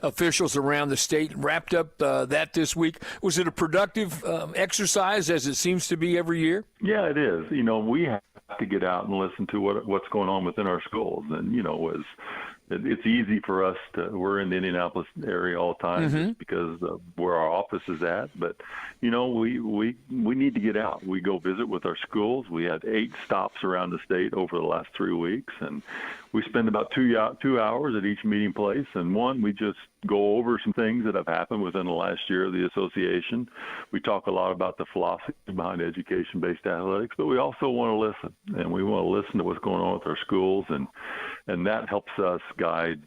officials around the state, wrapped up that this week. Was it a productive exercise, as it seems to be every year? Yeah, it is. We have to get out and listen to what's going on within our schools, and it's easy for us we're in the Indianapolis area all the time just because of where our office is at, but we need to get out. We go visit with our schools. We had 8 stops around the state over the last 3 weeks, and we spend about 2 hours at each meeting place, and we just go over some things that have happened within the last year of the association. We talk a lot about the philosophy behind education-based athletics, but we also want to listen, and we want to listen to what's going on with our schools, and that helps us guide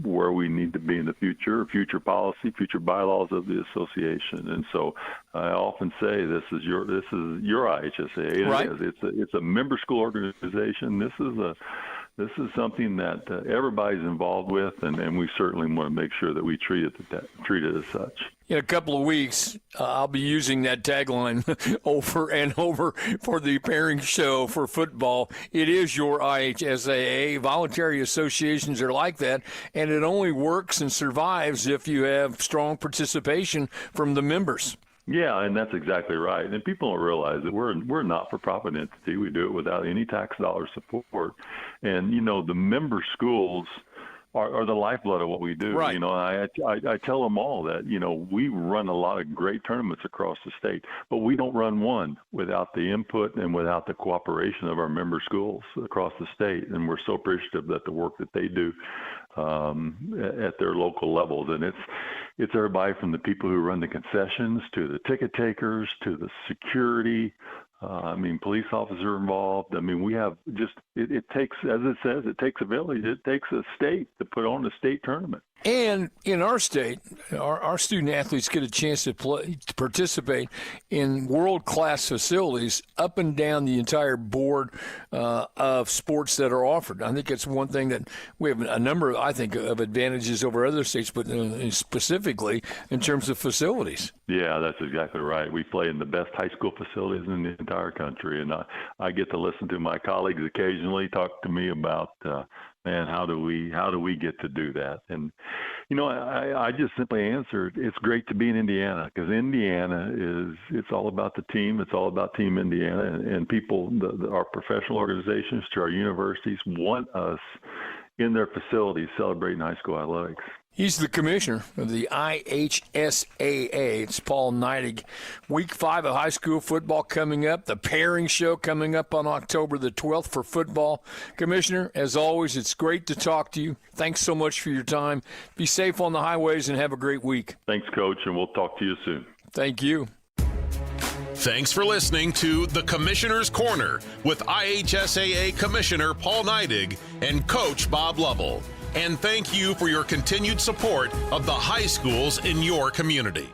where we need to be in the future policy, future bylaws of the association. And so I often say this is your IHSAA. Right. It's a member school organization. This is something that everybody's involved with, and we certainly want to make sure that we treat it as such. In a couple of weeks, I'll be using that tagline over and over for the pairing show for football. It is your IHSAA. Voluntary associations are like that, and it only works and survives if you have strong participation from the members. Yeah, and that's exactly right. And people don't realize that we're a not-for-profit entity. We do it without any tax dollar support. And, the member schools are the lifeblood of what we do. Right. I tell them all that, we run a lot of great tournaments across the state, but we don't run one without the input and without the cooperation of our member schools across the state. And we're so appreciative that the work that they do at their local levels. And it's everybody from the people who run the concessions to the ticket takers to the security. Police officer involved. We have it takes, as it says, it takes a village. It takes a state to put on a state tournament. And in our state, our student athletes get a chance to participate in world-class facilities up and down the entire board of sports that are offered. I think it's one thing that we have a number, of advantages over other states, but specifically in terms of facilities. Yeah, that's exactly right. We play in the best high school facilities in the entire country, and I get to listen to my colleagues occasionally talk to me about how do we get to do that? And I just simply answered, it's great to be in Indiana, because Indiana it's all about the team. It's all about Team Indiana, and people, our professional organizations to our universities want us in their facilities celebrating high school athletics. He's the commissioner of the IHSAA. It's Paul Neidig. Week 5 of high school football coming up. The pairing show coming up on October the 12th for football. Commissioner, as always, it's great to talk to you. Thanks so much for your time. Be safe on the highways and have a great week. Thanks, Coach, and we'll talk to you soon. Thank you. Thanks for listening to The Commissioner's Corner with IHSAA Commissioner Paul Neidig and Coach Bob Lovell. And thank you for your continued support of the high schools in your community.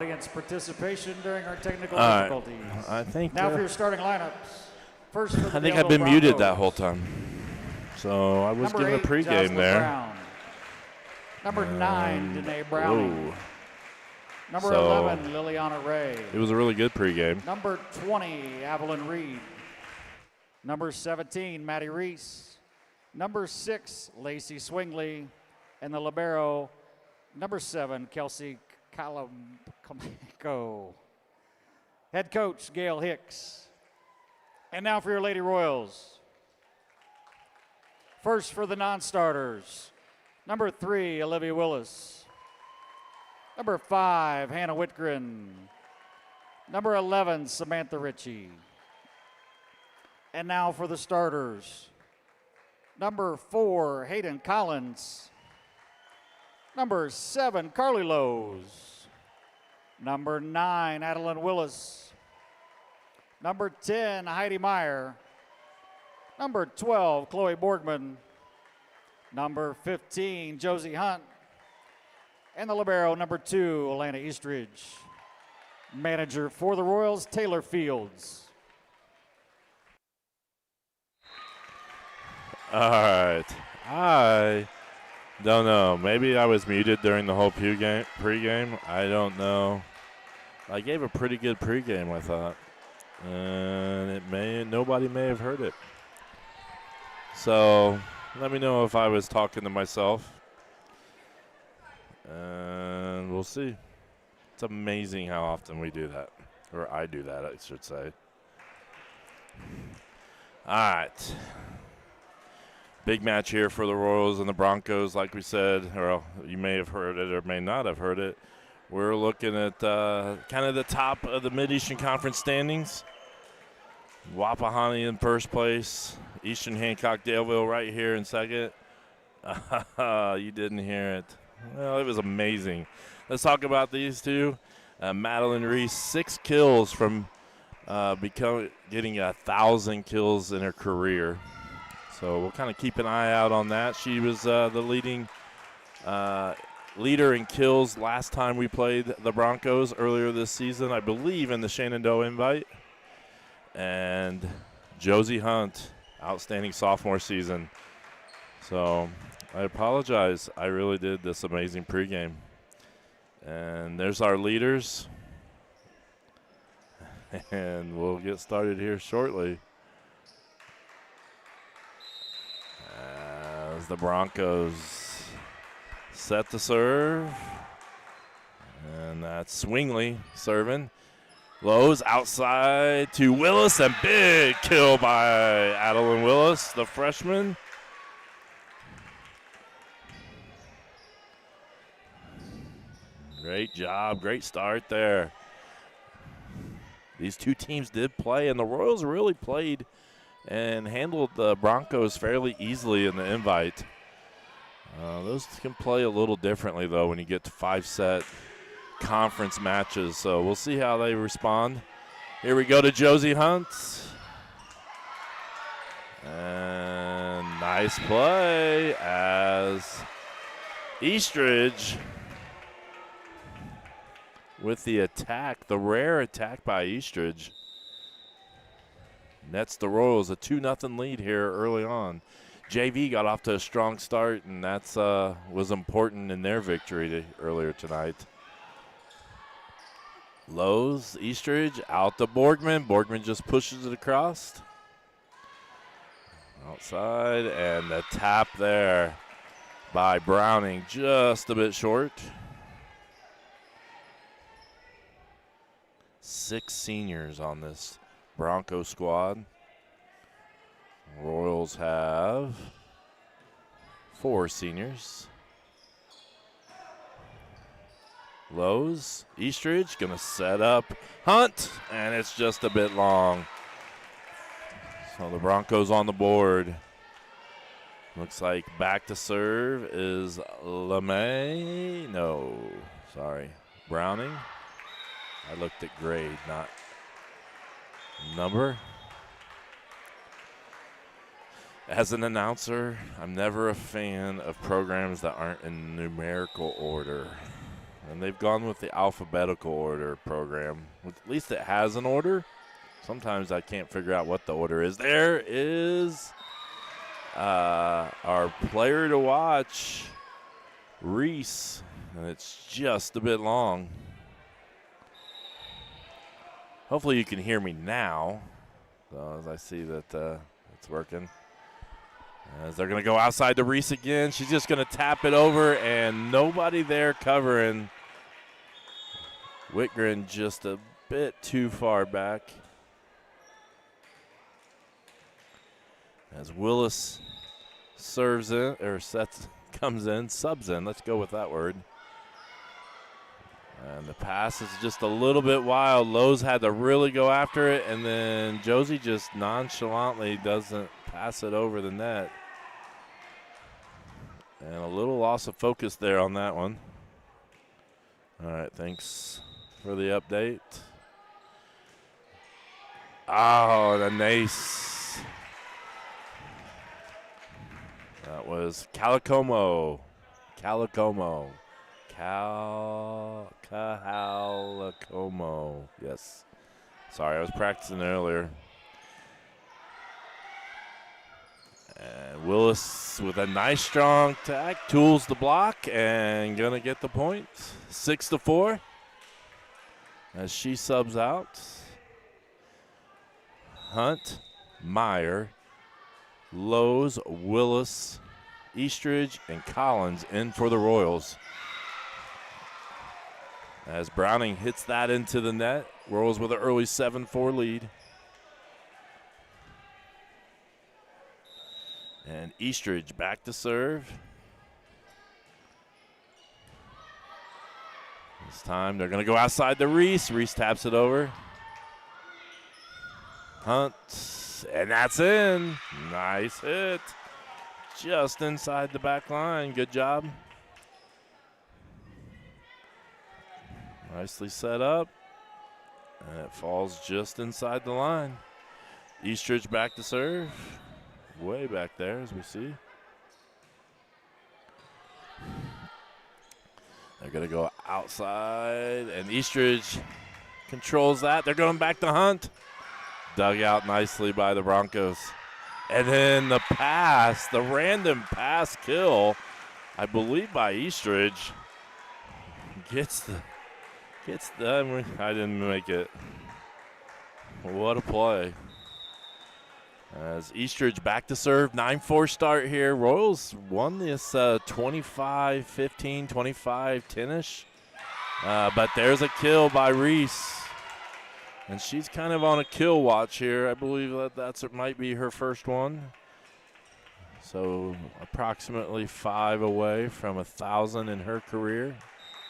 Audience participation during our technical All right. difficulties. I think. Now for your starting lineups. First, for the I think I've Daleville been muted Broncos. that whole time. So I was Number given a 8, pregame Jasmine there. Brown. Number 9, Danae Browning. Whoa. Number So, 11, Liliana Ray. It was a really good pregame. Number 20, Evelyn Reed. Number 17, Maddie Reese. Number 6, Lacey Swingley. And the libero, number 7, Kelsey Calamco. Head coach, Gail Hicks. And now for your Lady Royals. First for the non-starters, number 3, Olivia Willis. Number 5, Hannah Whitgren. Number 11, Samantha Ritchie. And now for the starters. Number 4, Hayden Collins. Number 7, Carly Lowe's. Number 9, Adeline Willis. Number 10, Heidi Meyer. Number 12, Chloe Borgman. Number 15, Josie Hunt. And the libero, number 2, Alana Eastridge. Manager for the Royals, Taylor Fields. All right. I don't know. Maybe I was muted during the whole pregame. I don't know. I gave a pretty good pregame, I thought. And nobody may have heard it. So let me know if I was talking to myself. And we'll see. It's amazing how often we do that. Or I do that, I should say. All right. Big match here for the Royals and the Broncos, like we said. Or you may have heard it or may not have heard it. We're looking at kind of the top of the Mid-Eastern Conference standings. Wapahani in first place. Eastern Hancock Daleville right here in second. You didn't hear it. Well, it was amazing. Let's talk about these two. Madeline Reese, 6 kills from getting 1,000 kills in her career. So we'll kind of keep an eye out on that. She was the leading leader in kills last time we played the Broncos earlier this season, I believe, in the Shenandoah Invite. And Josie Hunt, outstanding sophomore season. So I apologize. I really did this amazing pregame. And there's our leaders. And we'll get started here shortly. As the Broncos set to serve. And that's Swingley serving. Lowe's outside to Willis, and big kill by Adeline Willis, the freshman. Great job, great start there. These two teams did play, and the Royals really played and handled the Broncos fairly easily in the invite. Those can play a little differently, though, when you get to 5-set conference matches. So we'll see how they respond. Here we go to Josie Hunt. And nice play as Eastridge with the attack, the rare attack by Eastridge. Nets the Royals a 2-0 lead here early on. JV got off to a strong start, and that's was important in their victory earlier tonight. Lowe's, Eastridge, out to Borgman. Borgman just pushes it across. Outside, and the tap there by Browning, just a bit short. 6 seniors on this Bronco squad. Royals have 4 seniors. Lowe's, Eastridge, gonna set up Hunt, and it's just a bit long. So the Broncos on the board. Looks like back to serve is LeMay. No, sorry, Browning. I looked at grade, not number. As an announcer, I'm never a fan of programs that aren't in numerical order. And they've gone with the alphabetical order program. At least it has an order. Sometimes I can't figure out what the order is. There is our player to watch, Reese, and it's just a bit long. Hopefully you can hear me now, as I see that it's working. As they're going to go outside to Reese again. She's just going to tap it over, and nobody there covering. Whitgren just a bit too far back. As Willis serves in, or comes in, subs in. Let's go with that word. And the pass is just a little bit wild. Lowe's had to really go after it, and then Josie just nonchalantly doesn't pass it over the net. And a little loss of focus there on that one. All right, thanks for the update. Oh, the ace. That was Calicomo. Calicomo. Yes. Sorry, I was practicing earlier. And Willis with a nice strong tag, tools the block, and gonna get the point. 6-4 as she subs out. Hunt, Meyer, Lowe's, Willis, Eastridge, and Collins in for the Royals. As Browning hits that into the net, Royals with an early 7-4 lead. And Eastridge back to serve. This time they're going to go outside to Reese. Reese taps it over. Hunt, and that's in. Nice hit. Just inside the back line. Good job. Nicely set up. And it falls just inside the line. Eastridge back to serve. Way back there, as we see. They're going to go outside, and Eastridge controls that. They're going back to Hunt. Dug out nicely by the Broncos. And then the pass, the random pass kill, I believe by Eastridge, gets the, I didn't make it. What a play. As Eastridge back to serve, 9-4 start here. Royals won this 25-15, 25-10-ish. But there's a kill by Reese. And she's kind of on a kill watch here. I believe that might be her first one. So approximately 5 away from 1,000 in her career.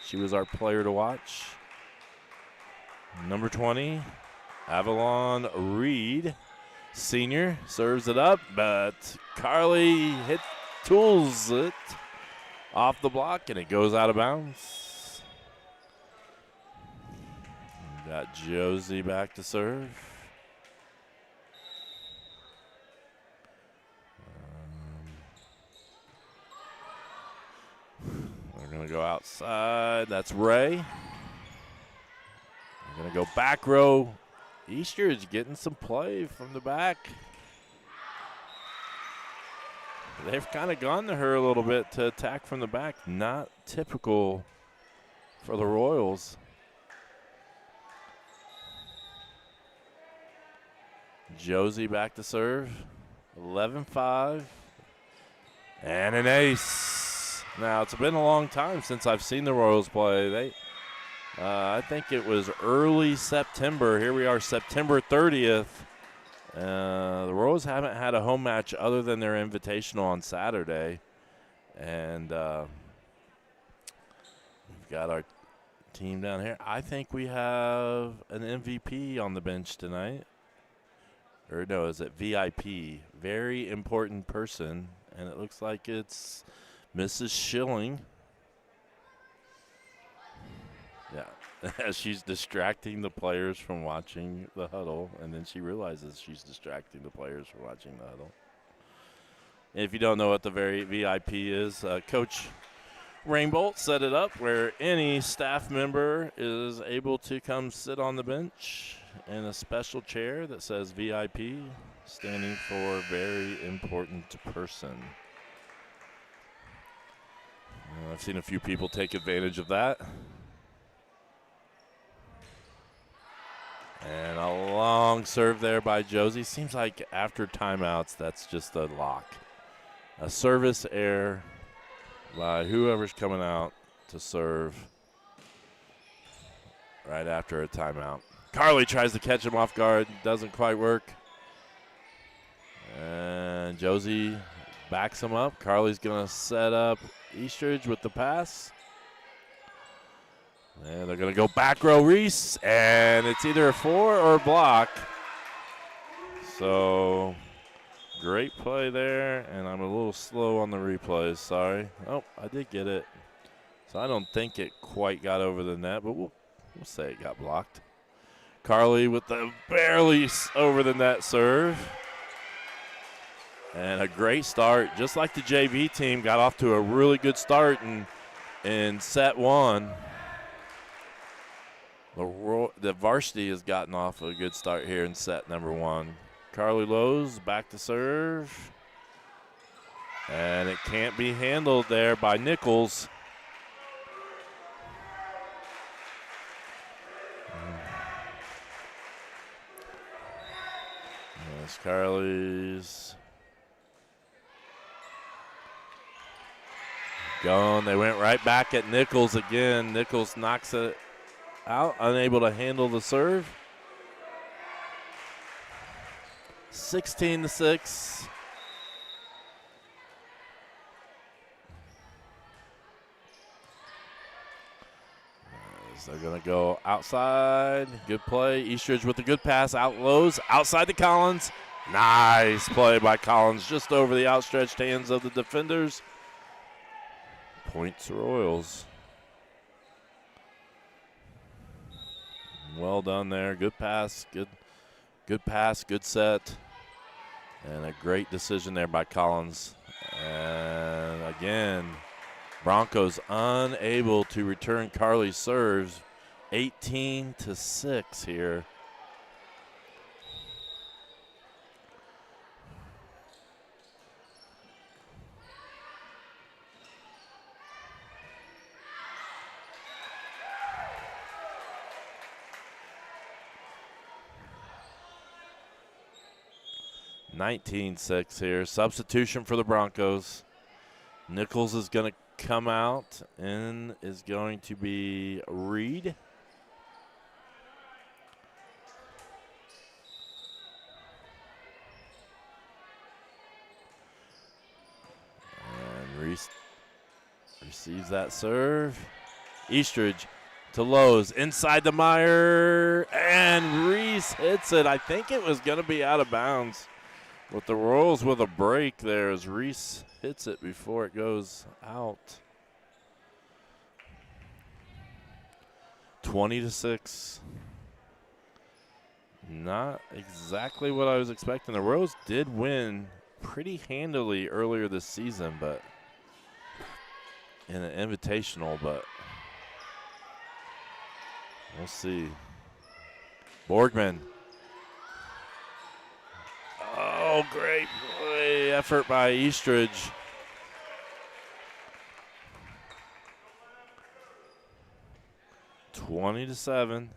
She was our player to watch. Number 20, Avalon Reed. Senior serves it up, but Carly tools it off the block, and it goes out of bounds. We got Josie back to serve. We're going to go outside. That's Ray. We're going to go back row. Eastridge getting some play from the back. They've kind of gone to her a little bit to attack from the back. Not typical for the Royals. Josie back to serve. 11-5. And an ace. Now, it's been a long time since I've seen the Royals play. I think it was early September. Here we are, September 30th. The Royals haven't had a home match other than their invitational on Saturday. And we've got our team down here. I think we have an MVP on the bench tonight. Or no, is it VIP? Very important person. And it looks like it's Mrs. Schilling. Yeah, as she's distracting the players from watching the huddle, and then she realizes she's distracting the players from watching the huddle. And if you don't know what the very VIP is, Coach Rainbolt set it up where any staff member is able to come sit on the bench in a special chair that says VIP, standing for very important person. I've seen a few people take advantage of that. And a long serve there by Josie. Seems like after timeouts, that's just a lock. A service error by whoever's coming out to serve right after a timeout. Carly tries to catch him off guard. Doesn't quite work. And Josie backs him up. Carly's going to set up Eastridge with the pass. And they're going to go back row Reese. And it's either a 4 or a block. So great play there. And I'm a little slow on the replays. Sorry. Oh, I did get it. So I don't think it quite got over the net, but we'll say it got blocked. Carly with the barely over the net serve. And a great start. Just like the JV team got off to a really good start in set 1. The varsity has gotten off a good start here in set number 1. Carly Lowe's back to serve. And it can't be handled there by Nichols. That's Carly's. Going. They went right back at Nichols again. Nichols knocks it out, unable to handle the serve. 16-6. They're going to go outside. Good play. Eastridge with a good pass. Out lows. Outside to Collins. Nice play by Collins just over the outstretched hands of the defenders. Points Royals. Well done there. Good pass. Good pass. Good set. And a great decision there by Collins. And again, Broncos unable to return Carly's serves. 18-6 here. (19-6) here. Substitution for the Broncos. Nichols is going to come out and is going to be Reed. And Reese receives that serve. Eastridge to Lowe's inside the mire, and Reese hits it. I think it was going to be out of bounds. With the Royals with a break there as Reese hits it before it goes out. 20-6. Not exactly what I was expecting. The Royals did win pretty handily earlier this season, but in an invitational, but we'll see. Borgman. Oh, great play effort by Eastridge. (20-7).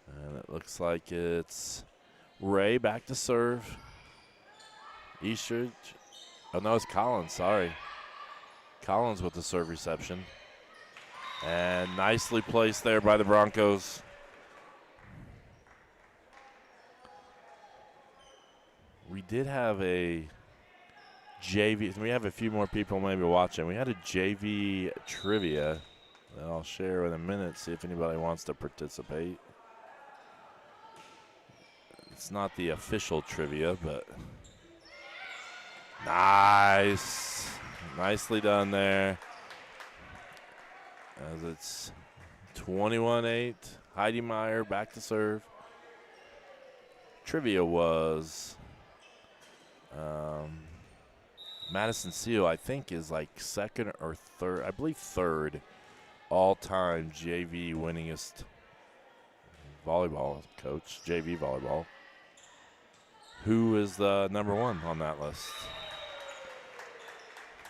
And it looks like it's Ray back to serve. Eastridge. Oh, no, it's Collins. Sorry. Collins with the serve reception. And nicely placed there by the Broncos. We did have a JV. We have a few more people maybe watching. We had a JV trivia that I'll share in a minute, see if anybody wants to participate. It's not the official trivia, but nice. Nicely done there. As it's 21-8. Heidi Meyer back to serve. Trivia was Madison Seal, I think, is like second or third. I believe third all-time JV winningest volleyball coach, JV volleyball. Who is the number one on that list?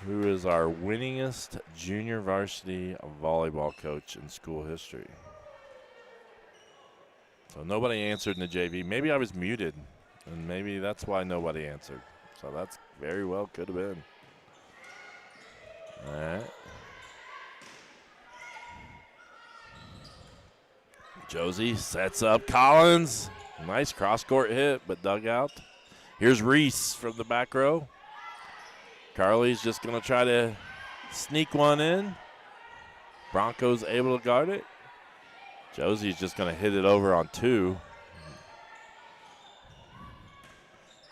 Who is our winningest junior varsity volleyball coach in school history? So nobody answered in the JV. Maybe I was muted, and maybe that's why nobody answered. So that's very well could have been. All right. Josie sets up Collins. Nice cross-court hit, but dug out. Here's Reese from the back row. Carly's just going to try to sneak one in. Broncos able to guard it. Josie's just going to hit it over on two.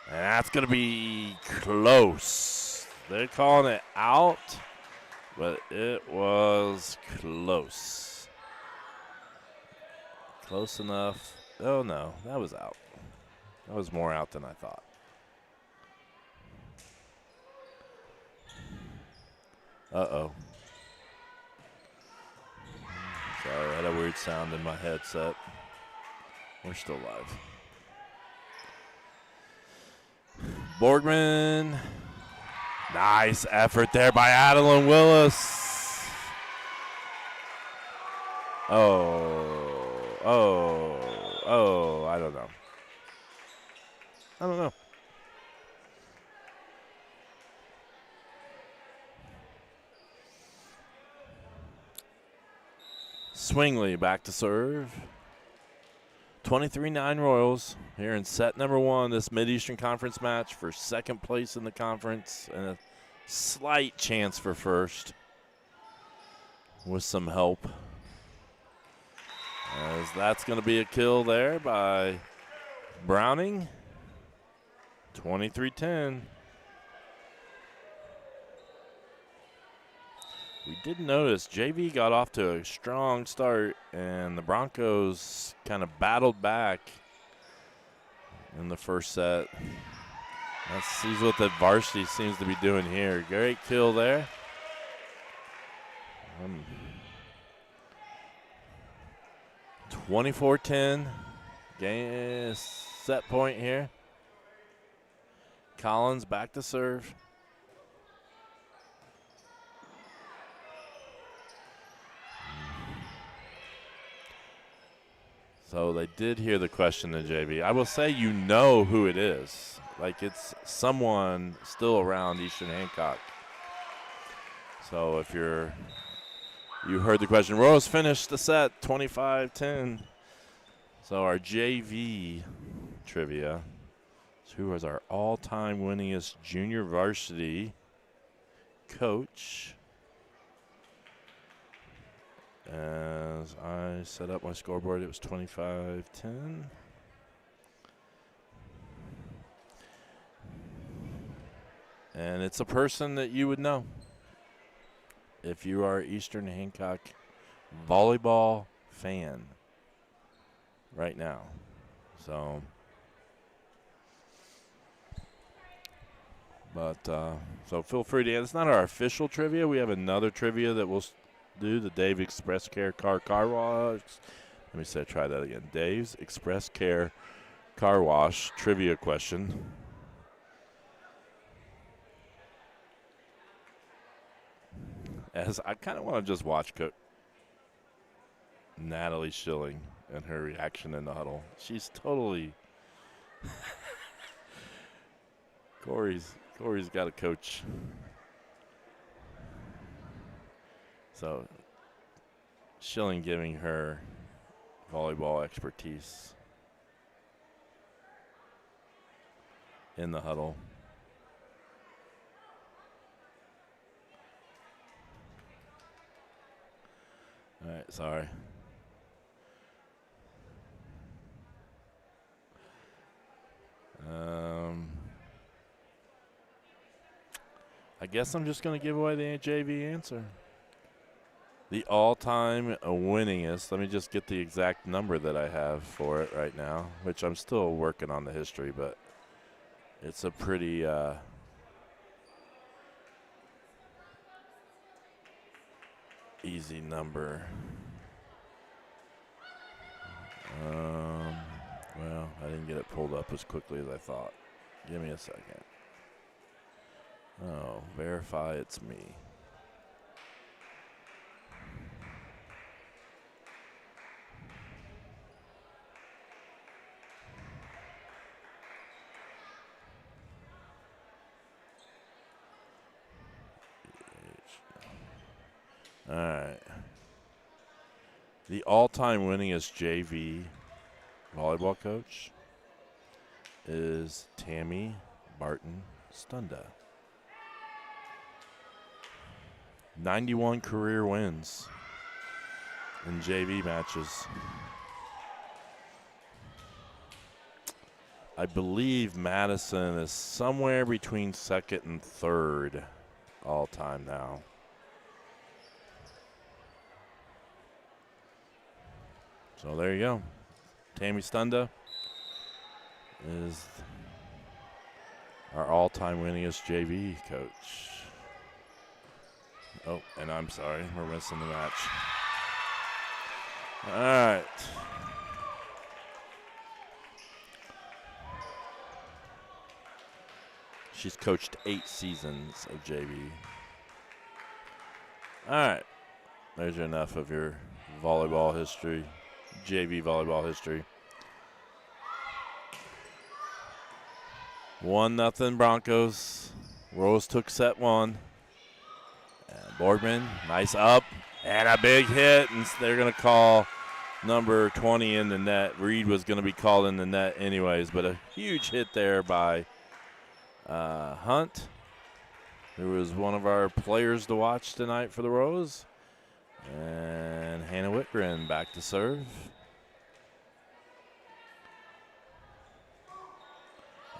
And that's going to be close. They're calling it out, but it was close. Close enough. Oh, no, that was out. That was more out than I thought. Uh-oh. Sorry, I had a weird sound in my headset. We're still live. Borgman. Nice effort there by Adeline Willis. I don't know. Swingley back to serve. 23-9 Royals here in set number one, this Mid-Eastern Conference match for second place in the conference and a slight chance for first with some help. As that's going to be a kill there by Browning. 23-10. We did notice JV got off to a strong start, and the Broncos kind of battled back in the first set. That's what the varsity seems to be doing here. Great kill there. 24-10. Game set point here. Collins back to serve. So they did hear the question to JV. I will say you know who it is. Like it's someone still around Eastern Hancock. So if you heard the question, Rose finished the set 25-10. So our JV trivia is who is our all-time winningest junior varsity coach. As I set up my scoreboard, it was 25-10. And it's a person that you would know if you are Eastern Hancock volleyball fan right now. So, so feel free to. It's not our official trivia. We have another trivia that we'll do, the Dave Express Care Car Wash. Let me try that again. Dave's Express Care Car Wash trivia question. As I kind of want to just watch Natalie Schilling and her reaction in the huddle. She's totally Corey's got a coach. So Schilling giving her volleyball expertise in the huddle. All right, sorry. I guess I'm just going to give away the JV answer. The all-time winningest. Let me just get the exact number that I have for it right now, which I'm still working on the history, but it's a pretty easy number. Well, I didn't get it pulled up as quickly as I thought. Give me a second. Oh, verify it's me. All right. The all-time winningest JV volleyball coach is Tammy Barton Stunda. 91 career wins in JV matches. I believe Madison is somewhere between second and third all-time now. So there you go. Tammy Stunda is our all-time winningest JV coach. Oh, and I'm sorry, we're missing the match. All right. She's coached 8 seasons of JV. All right. There's enough of your volleyball history, JV volleyball history. 1-0 Broncos. Rose took set 1. And Borgman, nice up, and a big hit, and they're going to call number 20 in the net. Reed was going to be called in the net anyways, but a huge hit there by Hunt, who was one of our players to watch tonight for the Rose. And Hannah Whitgren back to serve.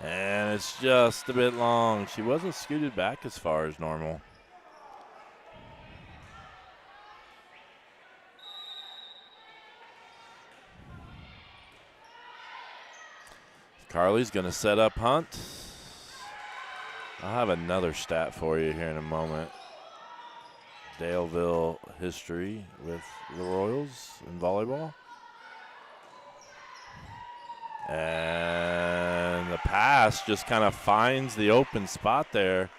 And it's just a bit long. She wasn't scooted back as far as normal. Carly's going to set up Hunt. I'll have another stat for you here in a moment. Daleville history with the Royals in volleyball. And the pass just kind of finds the open spot there.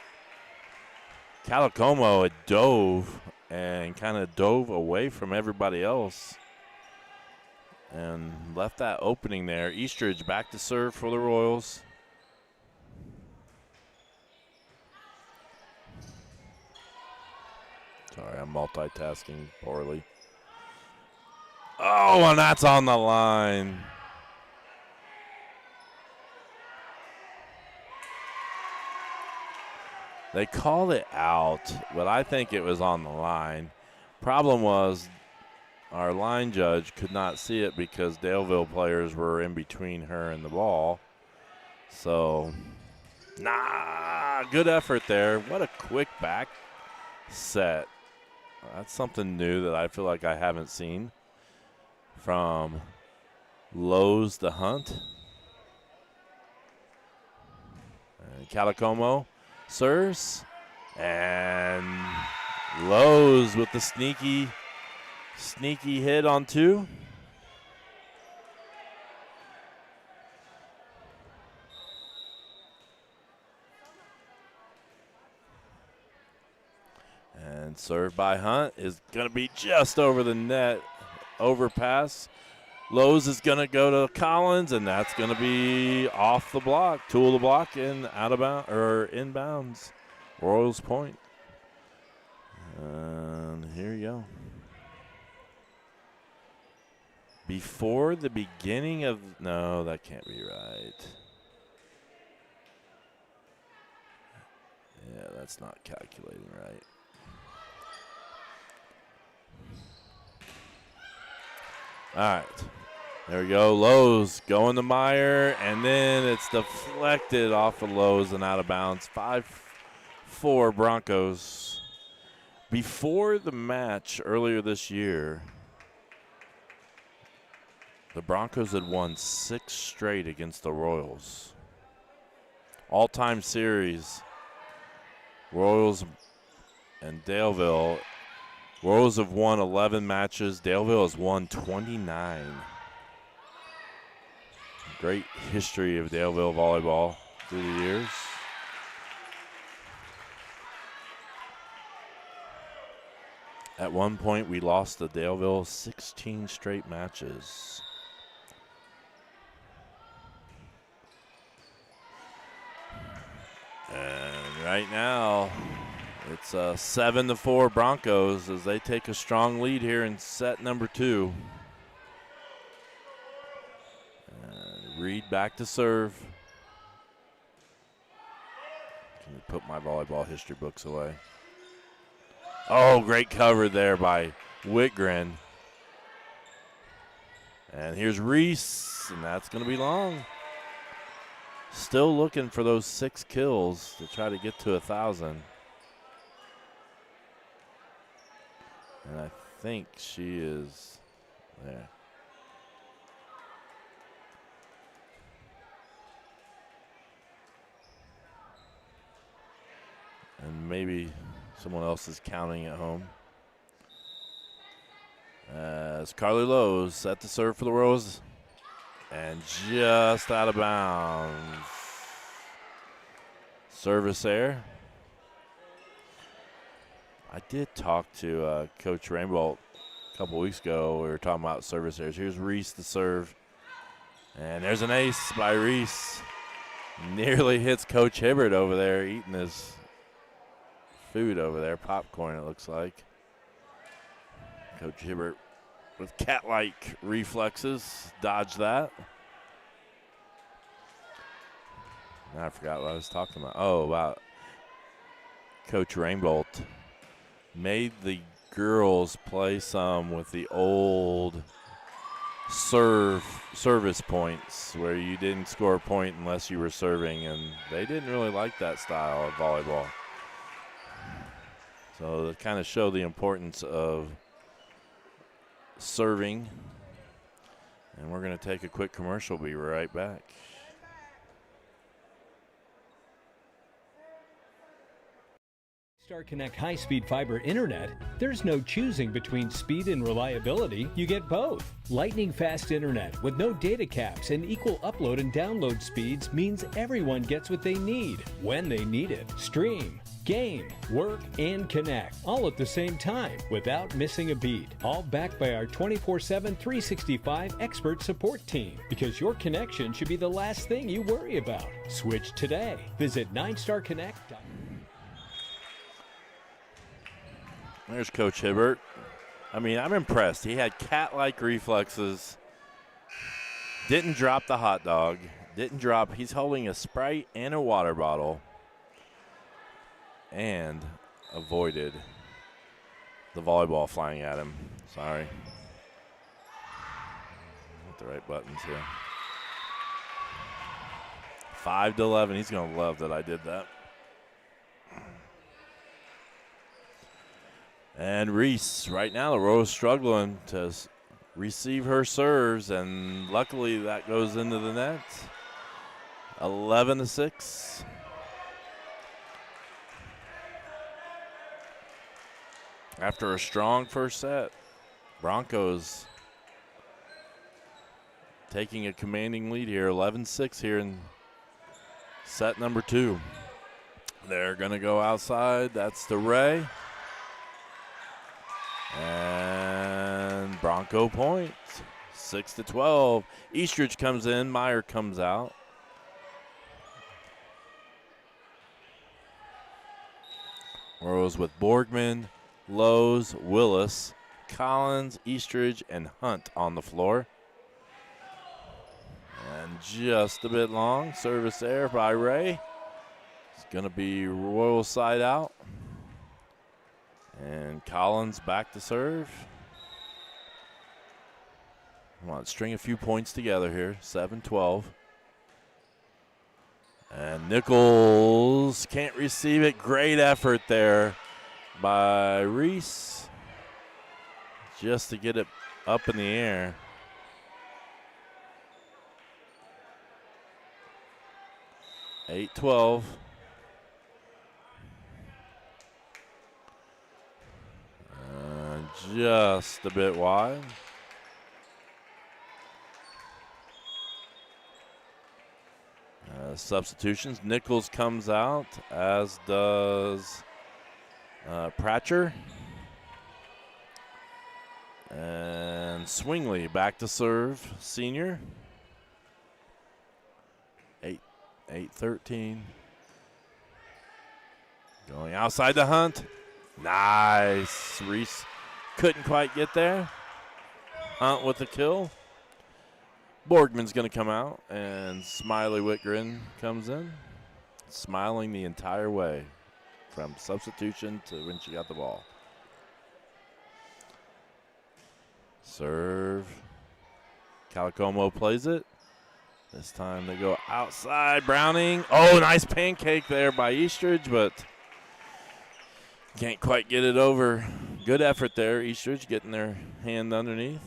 Calicomo had dove and kind of dove away from everybody else and left that opening there. Eastridge back to serve for the Royals. Sorry, I'm multitasking poorly. Oh, and that's on the line. They called it out, but I think it was on the line. Problem was our line judge could not see it because Daleville players were in between her and the ball. So, good effort there. What a quick back set. That's something new that I feel like I haven't seen from Lowe's to Hunt. And Calicomo serves, and Lowe's with the sneaky hit on 2. And served by Hunt is going to be just over the net. Overpass. Lowe's is going to go to Collins, and that's going to be off the block. Tool the block and out of bounds or inbounds. Royals point. And here you go. Before the beginning of no, that can't be right. Yeah, that's not calculating right. All right. There we go. Lowe's going to Meyer, and then it's deflected off of Lowe's and out of bounds. 5-4 Broncos. Before the match earlier this year, the Broncos had won 6 straight against the Royals. all-time series. Royals and Daleville. Royals have won 11 matches. Daleville has won 29. Great history of Daleville volleyball through the years. At one point, we lost to Daleville 16 straight matches. And right now, it's 7-4 Broncos as they take a strong lead here in set number 2. Reed back to serve. Can you put my volleyball history books away? Oh, great cover there by Whitgren. And here's Reese, and that's going to be long. Still looking for those 6 kills to try to get to 1,000. And I think she is there. And maybe someone else is counting at home. As Carly Lowe set to serve for the Royals. And just out of bounds. Service error. I did talk to Coach Rainbolt a couple weeks ago. We were talking about service errors. Here's Reese to serve. And there's an ace by Reese. Nearly hits Coach Hibbert over there eating his food over there. Popcorn, it looks like. Coach Hibbert with cat-like reflexes. Dodged that. Now I forgot what I was talking about. Oh, about Coach Rainbolt. Made the girls play some with the old service points where you didn't score a point unless you were serving, and they didn't really like that style of volleyball. So to kind of show the importance of serving. And we're going to take a quick commercial. Be right back. Star Connect high-speed fiber internet, there's no choosing between speed and reliability. You get both. Lightning-fast internet with no data caps and equal upload and download speeds means everyone gets what they need when they need it. Stream, game, work, and connect all at the same time without missing a beat. All backed by our 24/7, 365 expert support team, because your connection should be the last thing you worry about. Switch today. Visit 9starconnect.com. There's Coach Hibbert. I mean, I'm impressed. He had cat-like reflexes. Didn't drop the hot dog. Didn't drop. He's holding a Sprite and a water bottle. And avoided the volleyball flying at him. Sorry. Hit the right buttons here. 5-11. He's going to love that I did that. And Reese, right now, the Royals struggling to receive her serves, and luckily that goes into the net. 11-6. After a strong first set, Broncos taking a commanding lead here, 11-6 here in set number 2. They're going to go outside. That's to Ray. And Bronco point, 6-12. Eastridge comes in, Meyer comes out. Royals with Borgman, Lowe's, Willis, Collins, Eastridge, and Hunt on the floor. And just a bit long, service there by Ray. It's going to be Royal side out. And Collins back to serve. Come on, string a few points together here. 7-12. And Nichols can't receive it. Great effort there by Reese. Just to get it up in the air. 8-12. Just a bit wide. Substitutions. Nichols comes out, as does Pratcher. And Swingley back to serve, senior. 8-13. Going outside the Hunt. Nice. Reese couldn't quite get there. Hunt with the kill. Borgman's going to come out, and Smiley Whitgren comes in, smiling the entire way from substitution to when she got the ball. Serve. Calicomo plays it. This time they go outside. Browning. Oh, nice pancake there by Eastridge, but can't quite get it over. Good effort there. Eastridge getting their hand underneath.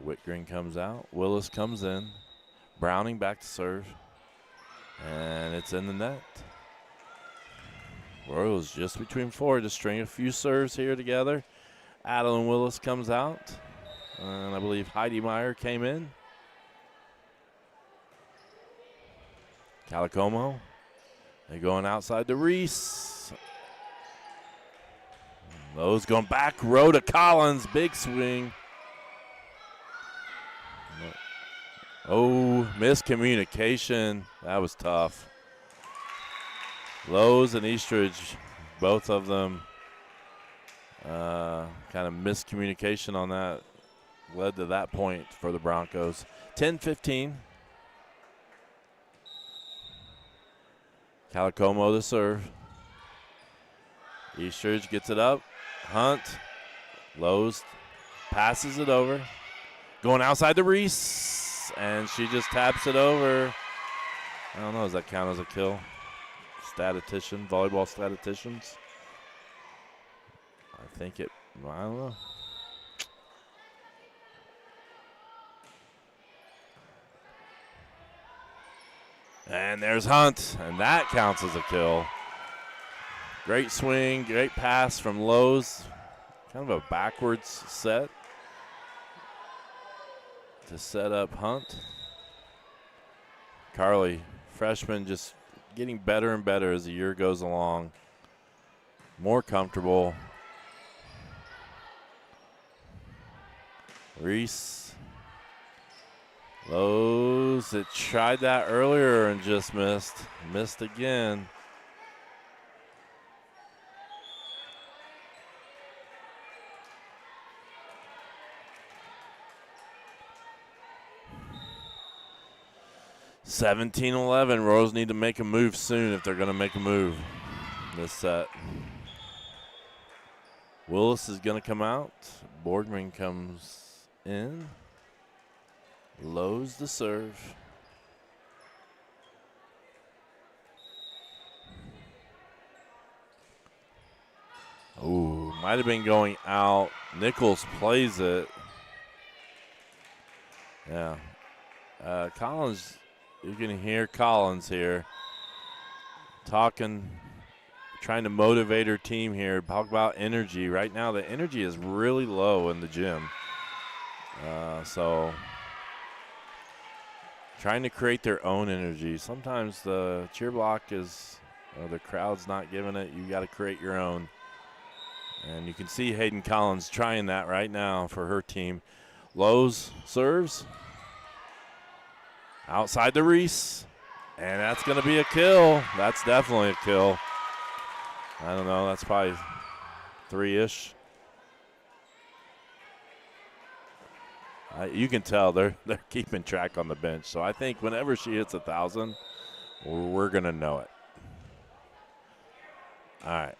Whitgren comes out. Willis comes in. Browning back to serve. And it's in the net. Royals just between four to string a few serves here together. Adeline Willis comes out. And I believe Heidi Meyer came in. Calicomo. They're going outside to Reese. Those going back row to Collins. Big swing. Oh, miscommunication. That was tough. Lowe's and Eastridge, both of them, kind of miscommunication on that led to that point for the Broncos. 10-15. Calicomo to serve. Eastridge gets it up. Hunt. Lowe's passes it over. Going outside to Reese. And she just taps it over. I don't know, does that count as a kill? Statistician, volleyball statisticians. I think it, I don't know. And there's Hunt, and that counts as a kill. Great swing, great pass from Lowe's. Kind of a backwards set to set up Hunt. Carly, freshman, just getting better and better as the year goes along. More comfortable. Reese. Lowe's, it tried that earlier and just missed. Missed again. (17-11). Royals need to make a move soon if they're going to make a move this set. Willis is going to come out. Borgman comes in. Lowe's the serve. Ooh, might have been going out. Nichols plays it. Yeah. Collins, you can hear Collins here talking, trying to motivate her team here. Talk about energy. Right now, the energy is really low in the gym. So trying to create their own energy. Sometimes the cheer block is, the crowd's not giving it. You got to create your own. And you can see Hayden Collins trying that right now for her team. Lowe's serves. Outside the Reese. And that's going to be a kill. That's definitely a kill. I don't know. That's probably 3-ish. You can tell they're keeping track on the bench. So I think whenever she hits 1,000, we're going to know it. All right.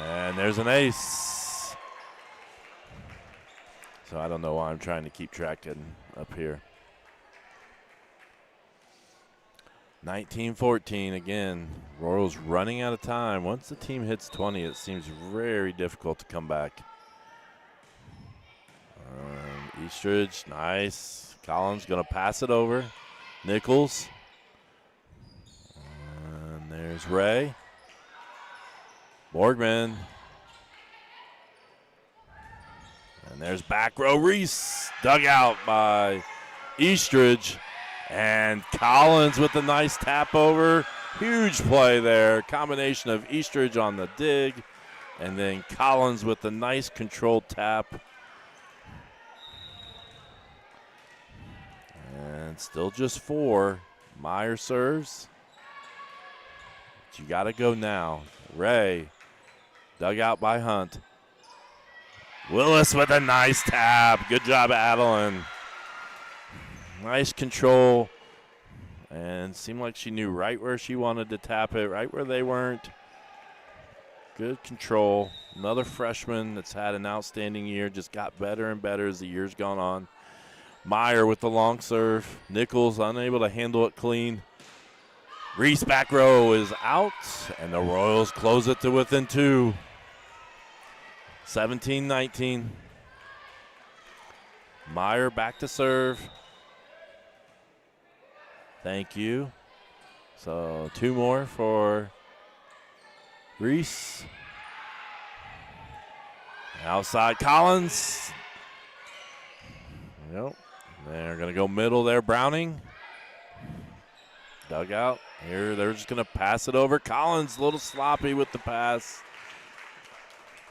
And there's an ace. So I don't know why I'm trying to keep tracking up here. 19-14 again. Royals running out of time. Once the team hits 20, it seems very difficult to come back. Eastridge, nice. Collins going to pass it over. Nichols. And there's Ray. Borgman. And there's back row Reese. Dug out by Eastridge. And Collins with a nice tap over. Huge play there. Combination of Eastridge on the dig. And then Collins with a nice controlled tap. And still just 4. Meyer serves. But you got to go now. Ray, dug out by Hunt. Willis with a nice tap. Good job, Adeline. Nice control. And seemed like she knew right where she wanted to tap it, right where they weren't. Good control. Another freshman that's had an outstanding year, just got better and better as the year's gone on. Meyer with the long serve. Nichols unable to handle it clean. Reese back row is out, and the Royals close it to within 2. 17-19. Meyer back to serve. Thank you. So 2 more for Reese. Outside Collins. Yep. They're going to go middle there. Browning. Dug out. Here they're just going to pass it over. Collins a little sloppy with the pass.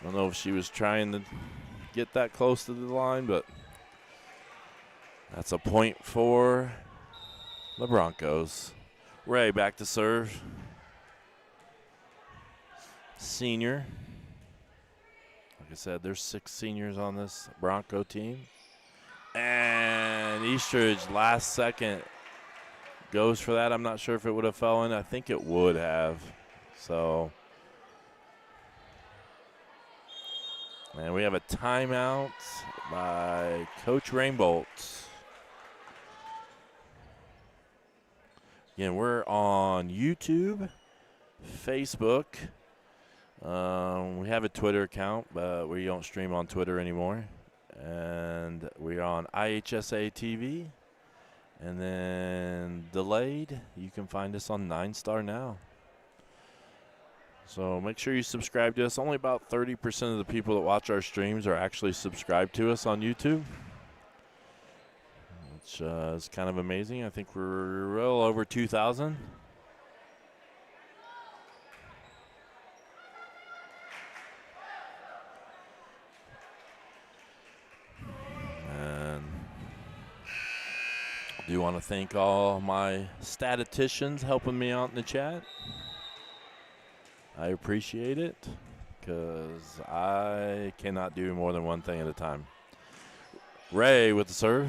I don't know if she was trying to get that close to the line, but that's a point for the Broncos. Ray back to serve. Senior. Like I said, there's 6 seniors on this Bronco team. And Eastridge last second goes for that. I'm not sure if it would have fell in. I think it would have. So, and we have a timeout by Coach Rainbolt. Again, we're on YouTube, Facebook. We have a Twitter account, but we don't stream on Twitter anymore. And we're on IHSA TV. And then delayed, you can find us on 9 Star now. So make sure you subscribe to us. Only about 30% of the people that watch our streams are actually subscribed to us on YouTube, which is kind of amazing. I think we're well over 2,000. And I do want to thank all my statisticians helping me out in the chat. I appreciate it because I cannot do more than one thing at a time. Ray with the serve.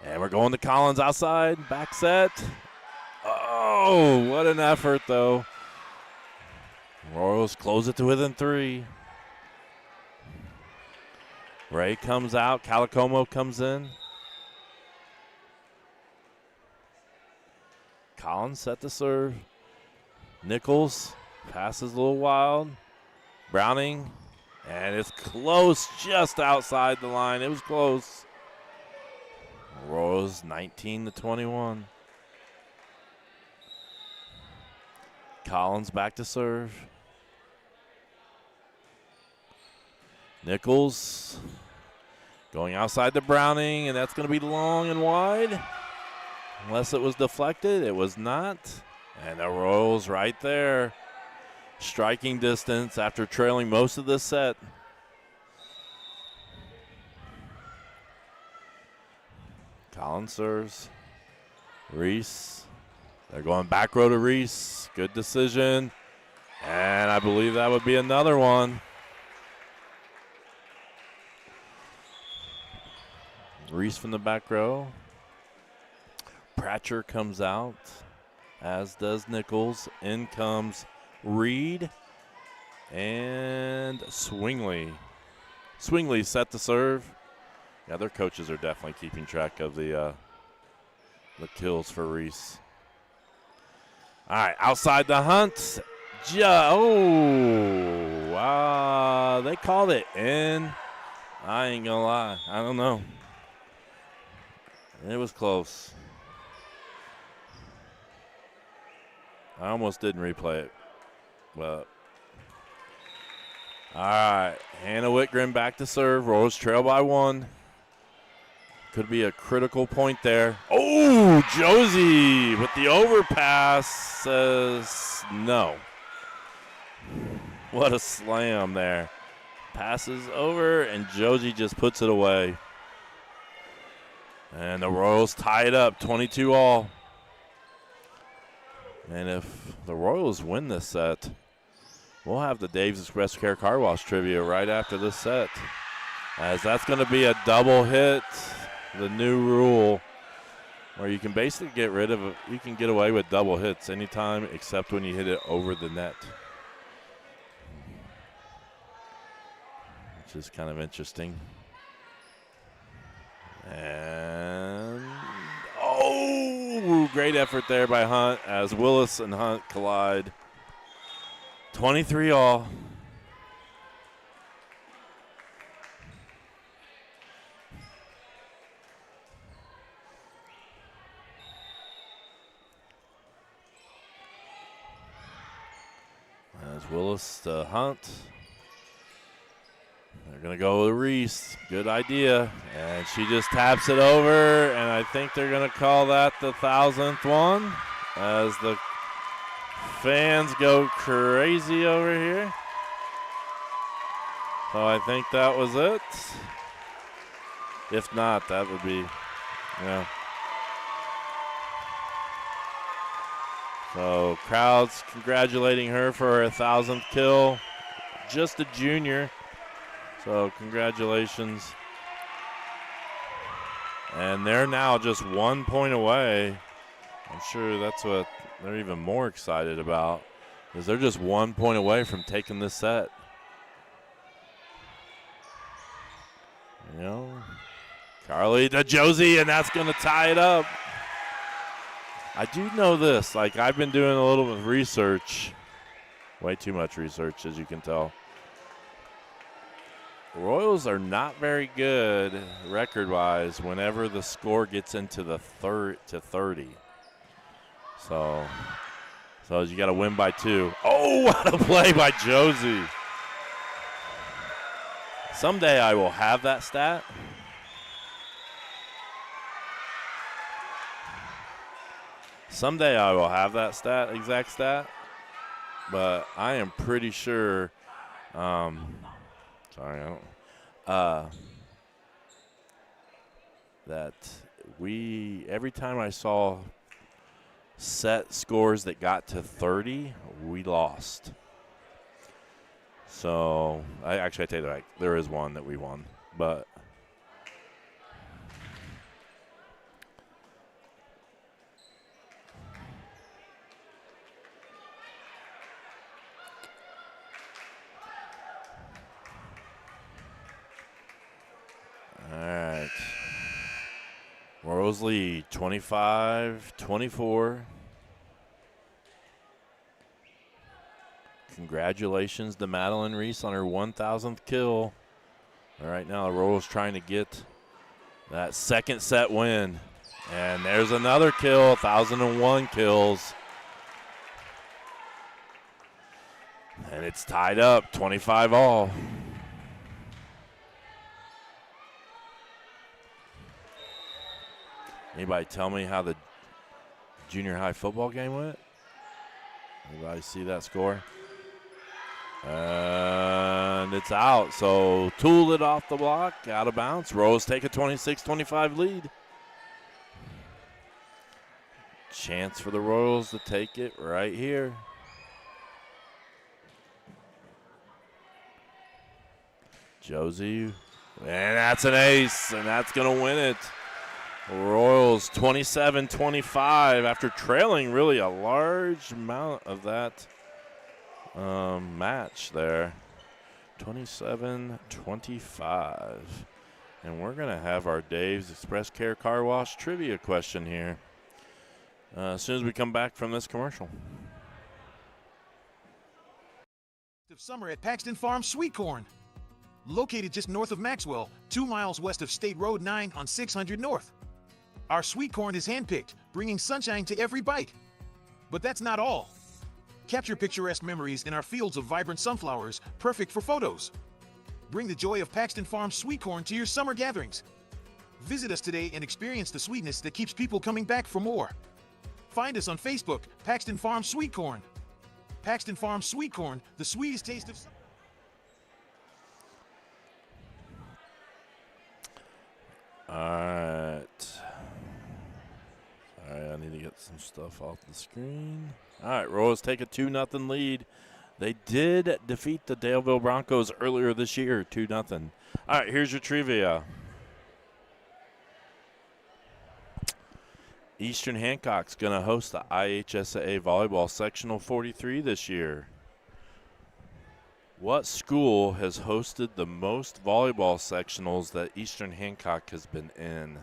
And we're going to Collins outside. Back set. Oh, what an effort, though. Royals close it to within 3. Ray comes out. Calicomo comes in. Collins set the serve. Nichols passes a little wild. Browning. And it's close, just outside the line. It was close. Royals 19-21. Collins back to serve. Nichols going outside to Browning, and that's going to be long and wide. Unless it was deflected, it was not. And the Royals right there. Striking distance after trailing most of this set. Collins serves. Reese. They're going back row to Reese. Good decision. And I believe that would be another one. Reese from the back row. Pratcher comes out, as does Nichols. In comes Reed and Swingley. Swingley set to serve. Yeah, their coaches are definitely keeping track of the kills for Reese. All right, outside the Hunt. They called it in. I ain't gonna lie. I don't know. It was close. I almost didn't replay it, but all right. Hannah Whitgren back to serve. Royals trail by 1. Could be a critical point there. Oh, Josie with the overpass says no. What a slam there. Passes over, and Josie just puts it away. And the Royals tie it up, 22-all. And if the Royals win this set, we'll have the Dave's Express Care Car Wash trivia right after this set, as that's going to be a double hit, the new rule, where you can basically you can get away with double hits anytime except when you hit it over the net, which is kind of interesting. And great effort there by Hunt as Willis and Hunt collide. 23-all. As Willis to Hunt. They're going to go with Reese. Good idea. And she just taps it over, and I think they're going to call that the 1,000th one as the fans go crazy over here. So I think that was it. If not, that would be, yeah. So crowds congratulating her for her 1,000th kill. Just a junior. So congratulations. And they're now just 1 point away. I'm sure that's what they're even more excited about, is they're just 1 point away from taking this set. You know, Carly to Josie, and that's going to tie it up. I do know this. Like, I've been doing a little bit of research. Way too much research, as you can tell. The Royals are not very good record-wise whenever the score gets into the 30. So you got to win by 2. Oh, what a play by Josie. Someday I will have that stat. Someday I will have that exact stat. But I am pretty sure, that every time I saw set scores that got to 30, we lost. So I take that back. There is one that we won, but all right. Royals lead 25-24. Congratulations to Madeline Reese on her 1,000th kill. All right, now the Royals trying to get that second set win. And there's another kill, 1,001 kills. And it's tied up, 25-all. Anybody tell me how the junior high football game went? Anybody see that score? And it's out. So tooled it off the block, out of bounds. Royals take a 26-25 lead. Chance for the Royals to take it right here. Josie, and that's an ace, and that's going to win it. Royals 27-25 after trailing really a large amount of that match there. 27-25. And we're going to have our Dave's Express Care Car Wash trivia question here as soon as we come back from this commercial. Summer at Paxton Farm Sweet Corn. located just north of Maxwell, 2 miles west of State Road 9 on 600 North. Our sweet corn is handpicked, bringing sunshine to every bite. But that's not all. Capture picturesque memories in our fields of vibrant sunflowers, perfect for photos. Bring the joy of Paxton Farms sweet corn to your summer gatherings. Visit us today and experience the sweetness that keeps people coming back for more. Find us on Facebook, Paxton Farms Sweet Corn. Paxton Farms Sweet Corn, the sweetest taste of... All right. Sorry, I need to get some stuff off the screen. All right, Royals take a 2-0 lead. They did defeat the Daleville Broncos earlier this year, 2-0. All right, here's your trivia. Eastern Hancock's going to host the IHSAA Volleyball Sectional 43 this year. What school has hosted the most volleyball sectionals that Eastern Hancock has been in?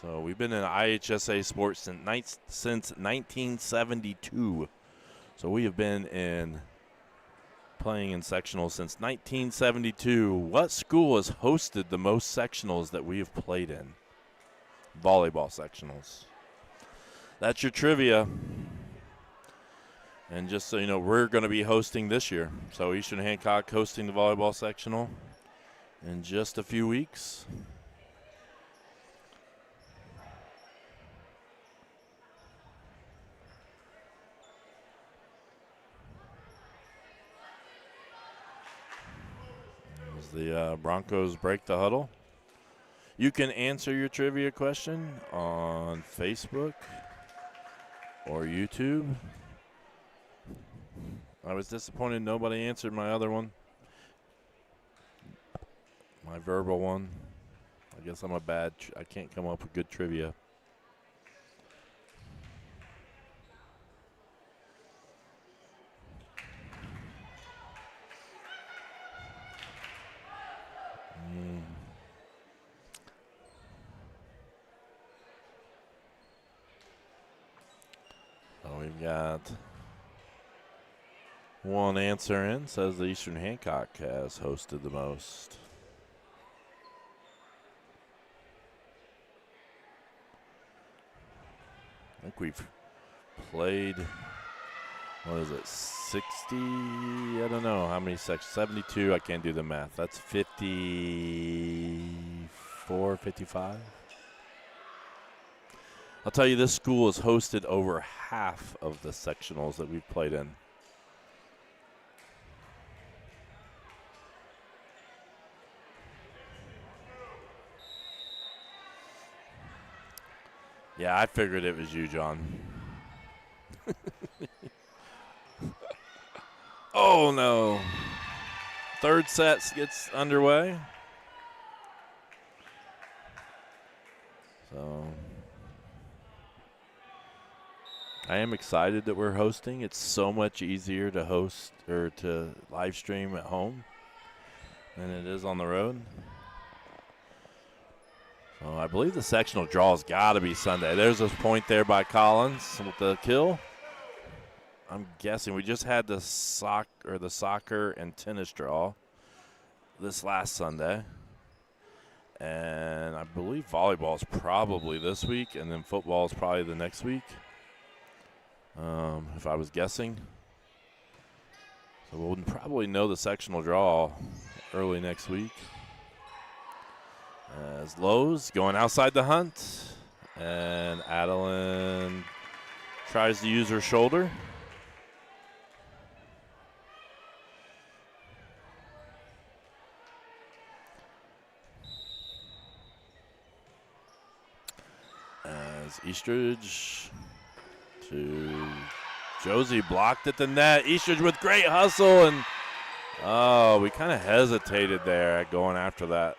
So we've been in IHSA sports since 1972. So we have been playing in sectionals since 1972. What school has hosted the most sectionals that we have played in? Volleyball sectionals. That's your trivia. And just so you know, we're going to be hosting this year. So Eastern Hancock hosting the volleyball sectional in just a few weeks. As the Broncos break the huddle. You can answer your trivia question on Facebook or YouTube. I was disappointed nobody answered my other one. My verbal one. I guess I'm I can't come up with good trivia. So we've got one answer in. Says the Eastern Hancock has hosted the most. I think we've played, what is it, 60? I don't know how many sections. 72, I can't do the math. That's 54, 55. I'll tell you, this school has hosted over half of the sectionals that we've played in. Yeah, I figured it was you, John. Oh, no. Third set gets underway. So I am excited that we're hosting. It's so much easier to host or to live stream at home than it is on the road. So I believe the sectional draw's got to be Sunday. There's a point there by Collins with the kill. I'm guessing we just had the soccer and tennis draw this last Sunday. And I believe volleyball is probably this week, and then football is probably the next week, if I was guessing. So we'll probably know the sectional draw early next week. As Lowe's going outside the hunt, and Adeline tries to use her shoulder. As Eastridge to Josie, blocked at the net. Eastridge with great hustle, and we kind of hesitated there going after that.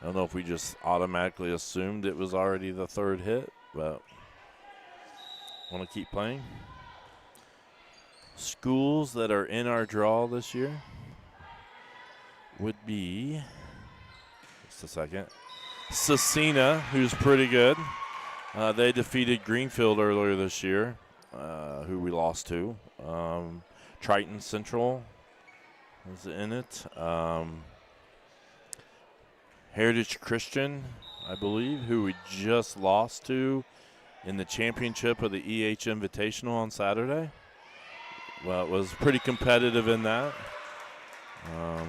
I don't know if we just automatically assumed it was already the third hit, but want to keep playing. Schools that are in our draw this year would be, just a second, Cecina, who's pretty good. They defeated Greenfield earlier this year, who we lost to. Triton Central is in it. Heritage Christian, I believe, who we just lost to in the championship of the EH Invitational on Saturday. Well, it was pretty competitive in that.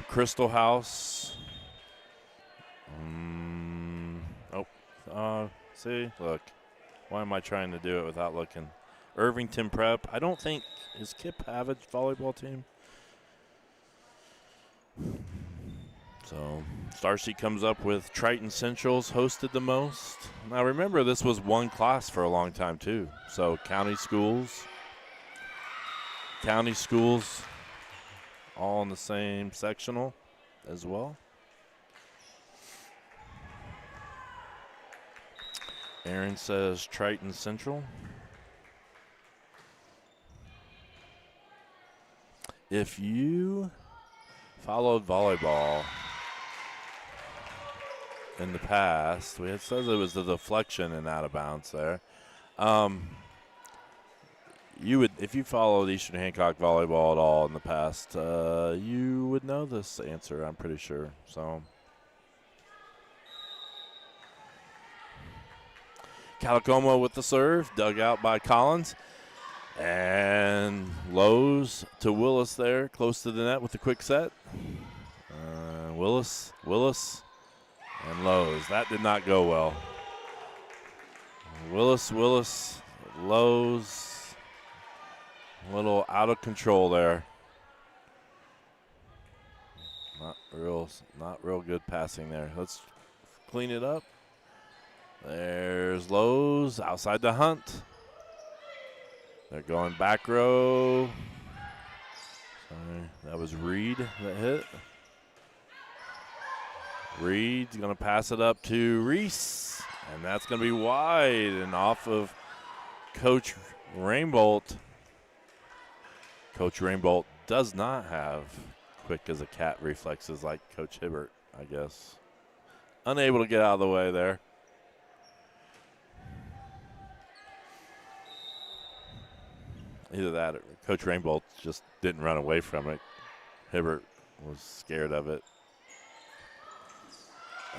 Crystal House. See, look. Why am I trying to do it without looking? Irvington Prep. I don't think, is Kip have a volleyball team? So, Starseed comes up with Triton Central's hosted the most. Now, remember, this was one class for a long time, too. So, county schools, all in the same sectional as well. Aaron says Triton Central. If you followed volleyball in the past, it says it was the deflection and out of bounds there. You would, if you followed Eastern Hancock volleyball at all in the past, you would know this answer, I'm pretty sure. So, Calicomo with the serve, dug out by Collins. And Lowe's to Willis there, close to the net with the quick set. Willis, and Lowe's. That did not go well. Willis, Lowe's. A little out of control there. Not real good passing there. Let's clean it up. There's Lowe's outside the hunt. They're going back row. Sorry, that was Reed that hit. Reed's going to pass it up to Reese, and that's going to be wide and off of Coach Rainbolt. Coach Rainbolt does not have quick as a cat reflexes like Coach Hibbert, I guess. Unable to get out of the way there. Either that or Coach Rainbolt just didn't run away from it. Hibbert was scared of it.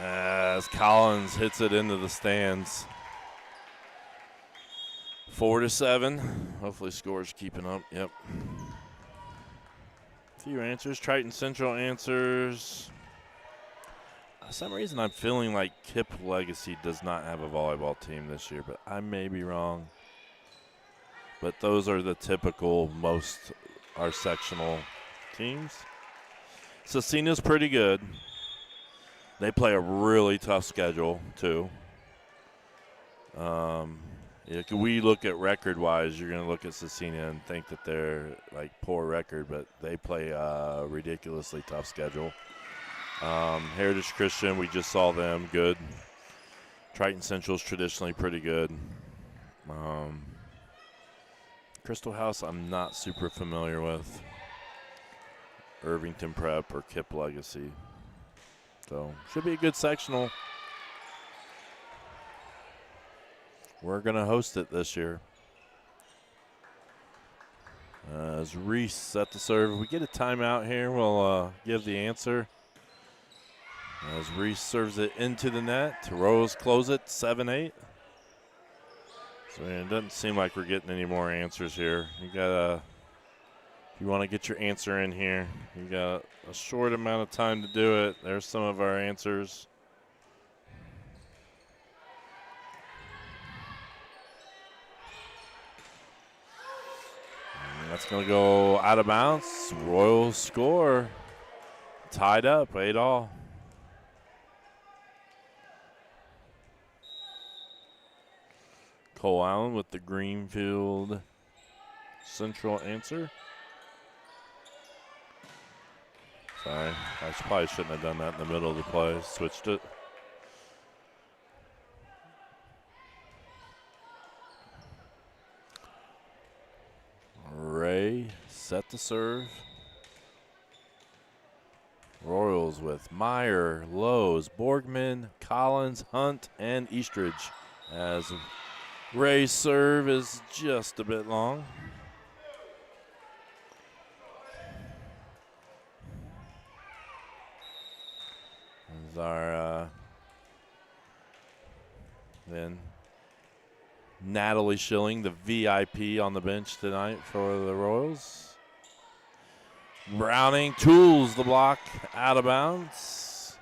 As Collins hits it into the stands. 4-7. Hopefully scores keeping up. Yep. A few answers. Triton Central answers. For some reason I'm feeling like Kip Legacy does not have a volleyball team this year, but I may be wrong. But those are the typical, most our sectional teams. Cecina's pretty good. They play a really tough schedule, too. If we look at record-wise, you're going to look at Cecina and think that they're, like, poor record, but they play a ridiculously tough schedule. Heritage Christian, we just saw them, good. Triton Central's traditionally pretty good. Crystal House, I'm not super familiar with. Irvington Prep or Kip Legacy. So, should be a good sectional. We're going to host it this year. As Reese set the serve. If we get a timeout here, we'll give the answer. As Reese serves it into the net. Rose close it, 7-8. So it doesn't seem like we're getting any more answers here. You got if you want to get your answer in here, you got a short amount of time to do it. There's some of our answers. And that's going to go out of bounds. Royals score. Tied up, 8-all. Cole Allen with the Greenfield Central answer. Sorry, I probably shouldn't have done that in the middle of the play. Switched it. Ray set the serve. Royals with Meyer, Lowe's, Borgman, Collins, Hunt, and Eastridge as Ray's serve is just a bit long. is our then Natalie Schilling, the VIP on the bench tonight for the Royals. Browning tools the block out of bounds.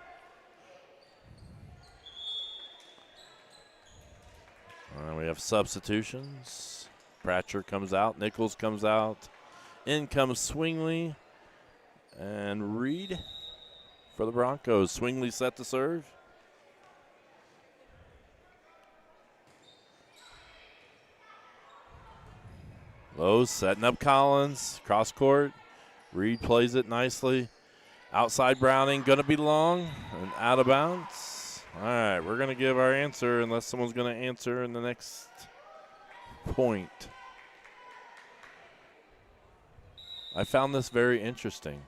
We have substitutions. Pratcher comes out. Nichols comes out. In comes Swingley and Reed for the Broncos. Swingley set to serve. Lowe's setting up Collins. Cross court. Reed plays it nicely. Outside Browning, going to be long and out of bounds. All right, we're going to give our answer unless someone's going to answer in the next point. I found this very interesting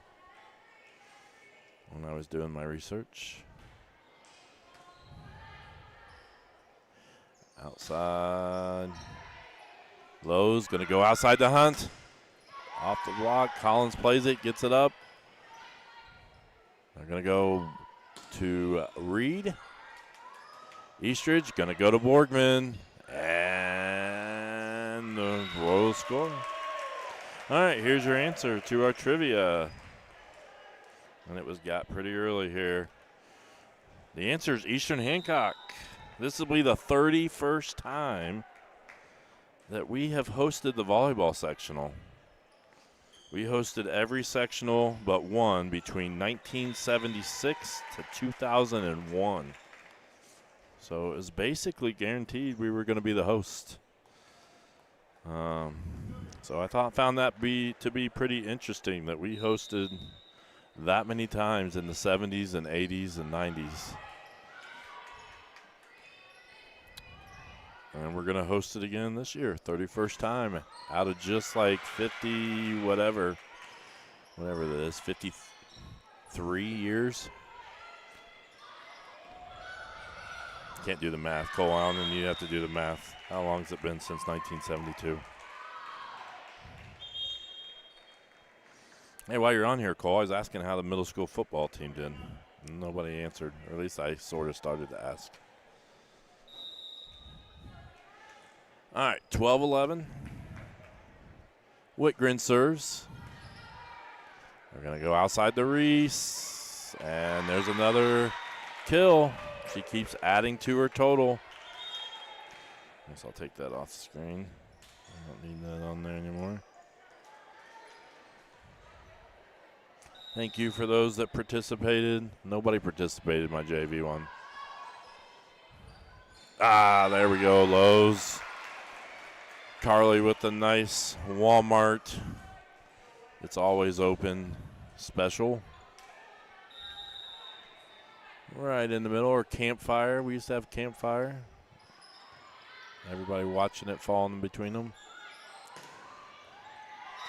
when I was doing my research. Outside. Lowe's going to go outside to Hunt. Off the block. Collins plays it, gets it up. They're going to go to Reed. Eastridge going to go to Borgman. And the Royals score. All right, here's your answer to our trivia. And it was got pretty early here. The answer is Eastern Hancock. This will be the 31st time that we have hosted the volleyball sectional. We hosted every sectional but one between 1976 to 2001. So it was basically guaranteed we were going to be the host. So I found that to be pretty interesting that we hosted that many times in the 70s and 80s and 90s. And we're going to host it again this year, 31st time, out of just like 50 whatever that is, 53 years. Can't do the math. Cole Allen, you have to do the math. How long has it been since 1972? Hey, while you're on here, Cole, I was asking how the middle school football team did. Nobody answered, or at least I sort of started to ask. All right, 12-11. Whitgren serves. They're going to go outside to Reese. And there's another kill. She keeps adding to her total. I guess I'll take that off the screen. I don't need that on there anymore. Thank you for those that participated. Nobody participated in my JV one. There we go, Lowe's. Carly with a nice Walmart. It's always open special. Right in the middle, or campfire. We used to have campfire. Everybody watching it falling in between them.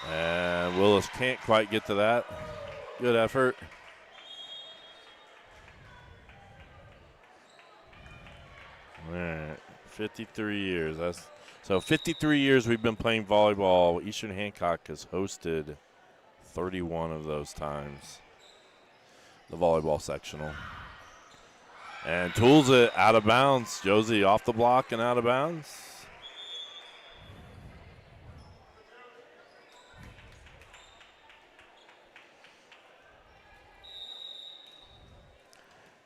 And Willis can't quite get to that. Good effort. All right, 53 years. So 53 years we've been playing volleyball. Eastern Hancock has hosted 31 of those times. The volleyball sectional. And tools it out of bounds. Josie off the block and out of bounds.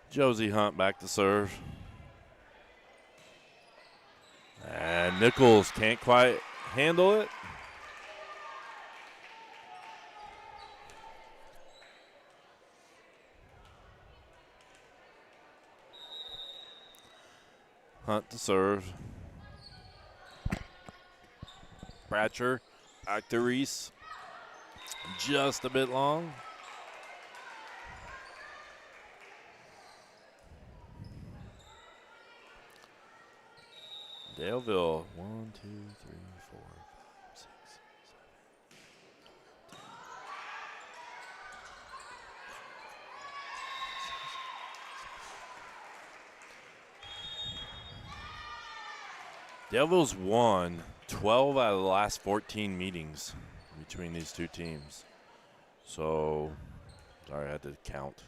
Josie Hunt back to serve. And Nichols can't quite handle it. Hunt to serve. Pratcher back to Reese. Just a bit long. Daleville, 1, 2, 3, 4, 5, 6, 7. Daleville's won 12 out of the last 14 meetings between these two teams. So, sorry, I had to count.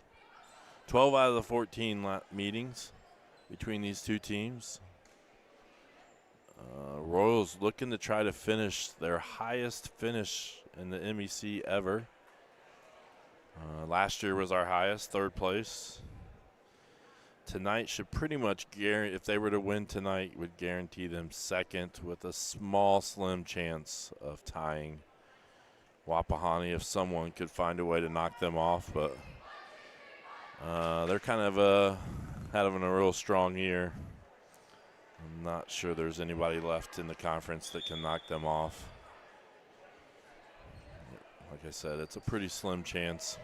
12 out of the 14 meetings between these two teams. Royals looking to try to finish their highest finish in the MEC ever. Last year was our highest, 3rd place. Tonight should pretty much guarantee, if they were to win tonight, would guarantee them 2nd with a small, slim chance of tying Wapahani if someone could find a way to knock them off. But they're kind of having a real strong year. I'm not sure there's anybody left in the conference that can knock them off. Like I said, it's a pretty slim chance.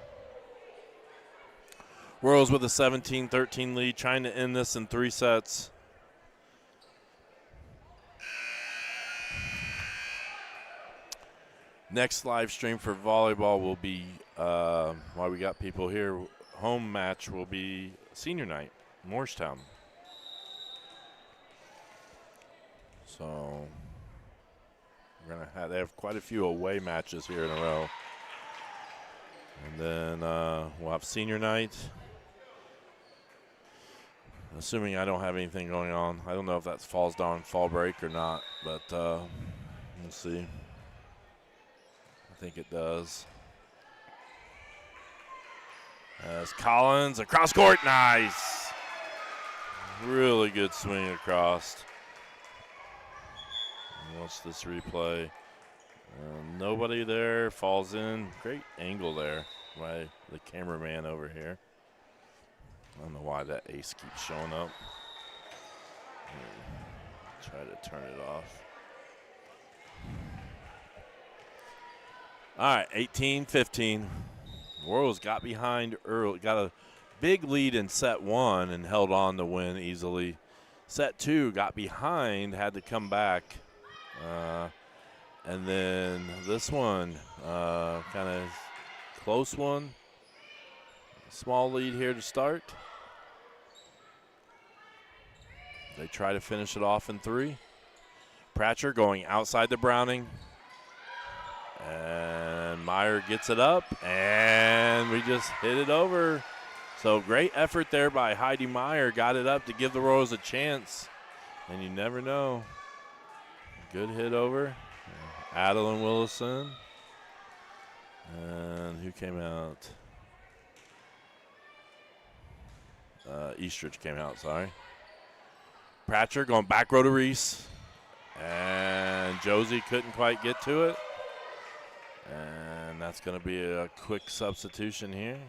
Royals with a 17-13 lead, trying to end this in 3 sets. Next live stream for volleyball will be, while we got people here, home match will be senior night, Morristown. So we're gonna have, they have quite a few away matches here in a row. And then we'll have senior night. Assuming I don't have anything going on. I don't know if that falls down fall break or not, but we'll see. I think it does. As Collins across court, nice. Really good swing across. Watch this replay. Nobody there, falls in. Great angle there by the cameraman over here. I don't know why that ace keeps showing up. Try to turn it off. All right, 18-15. Royals got behind early, got a big lead in set 1 and held on to win easily. Set 2 got behind, had to come back. And then this one, kind of close one. Small lead here to start. They try to finish it off in 3. Pratcher going outside the Browning. And Meyer gets it up, and we just hit it over. So great effort there by Heidi Meyer. Got it up to give the Royals a chance. And you never know. Good hit over. Adeline Willison. And who came out? Eastridge came out, sorry. Pratcher going back row to Reese. And Josie couldn't quite get to it. And that's going to be a quick substitution here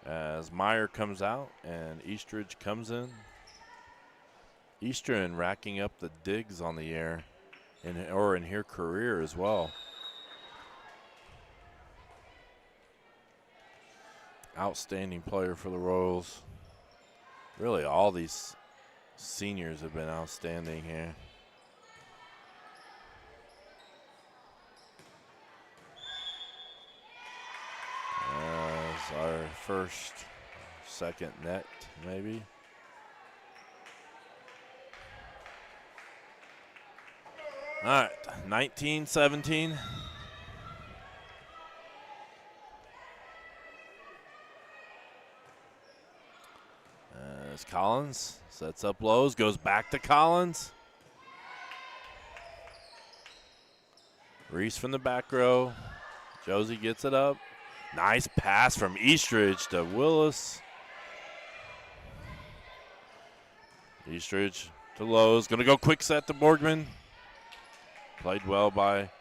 as Meyer comes out and Eastridge comes in. Eastern racking up the digs on the air in her career as well. Outstanding player for the Royals. Really, all these seniors have been outstanding here. As our first, second net, maybe. All right, 19-17. As Collins sets up lows, goes back to Collins. Reese from the back row. Josie gets it up. Nice pass from Eastridge to Willis. Eastridge to Lowe's. Going to go quick set to Borgman. Played well by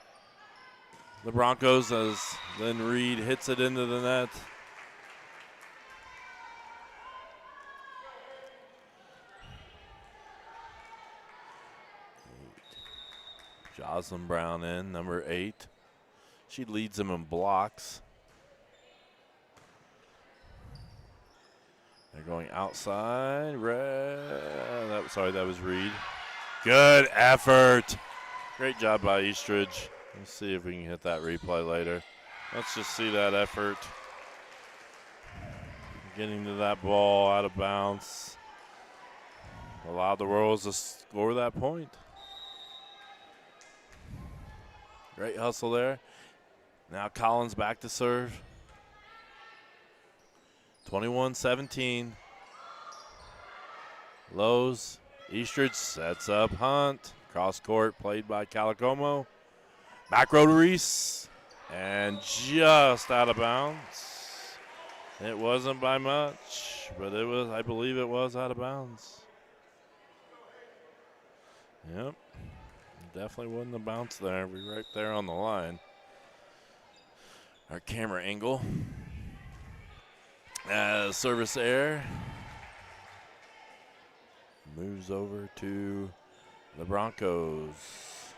the Broncos as then Reed hits it into the net. Jocelyn Brown in, number 8. She leads them in blocks. They're going outside. That was Reed. Good effort. Great job by Eastridge. Let's see if we can hit that replay later. Let's just see that effort. Getting to that ball out of bounds. Allowed the Royals to score that point. Great hustle there. Now Collins back to serve. 21-17. Lowe's. Eastridge sets up Hunt. Cross court played by Calicomo. Back row to Reese. And just out of bounds. It wasn't by much, but it was, I believe it was out of bounds. Yep. Definitely wasn't a bounce there. We're right there on the line. Our camera angle. Service air. Moves over to the Broncos.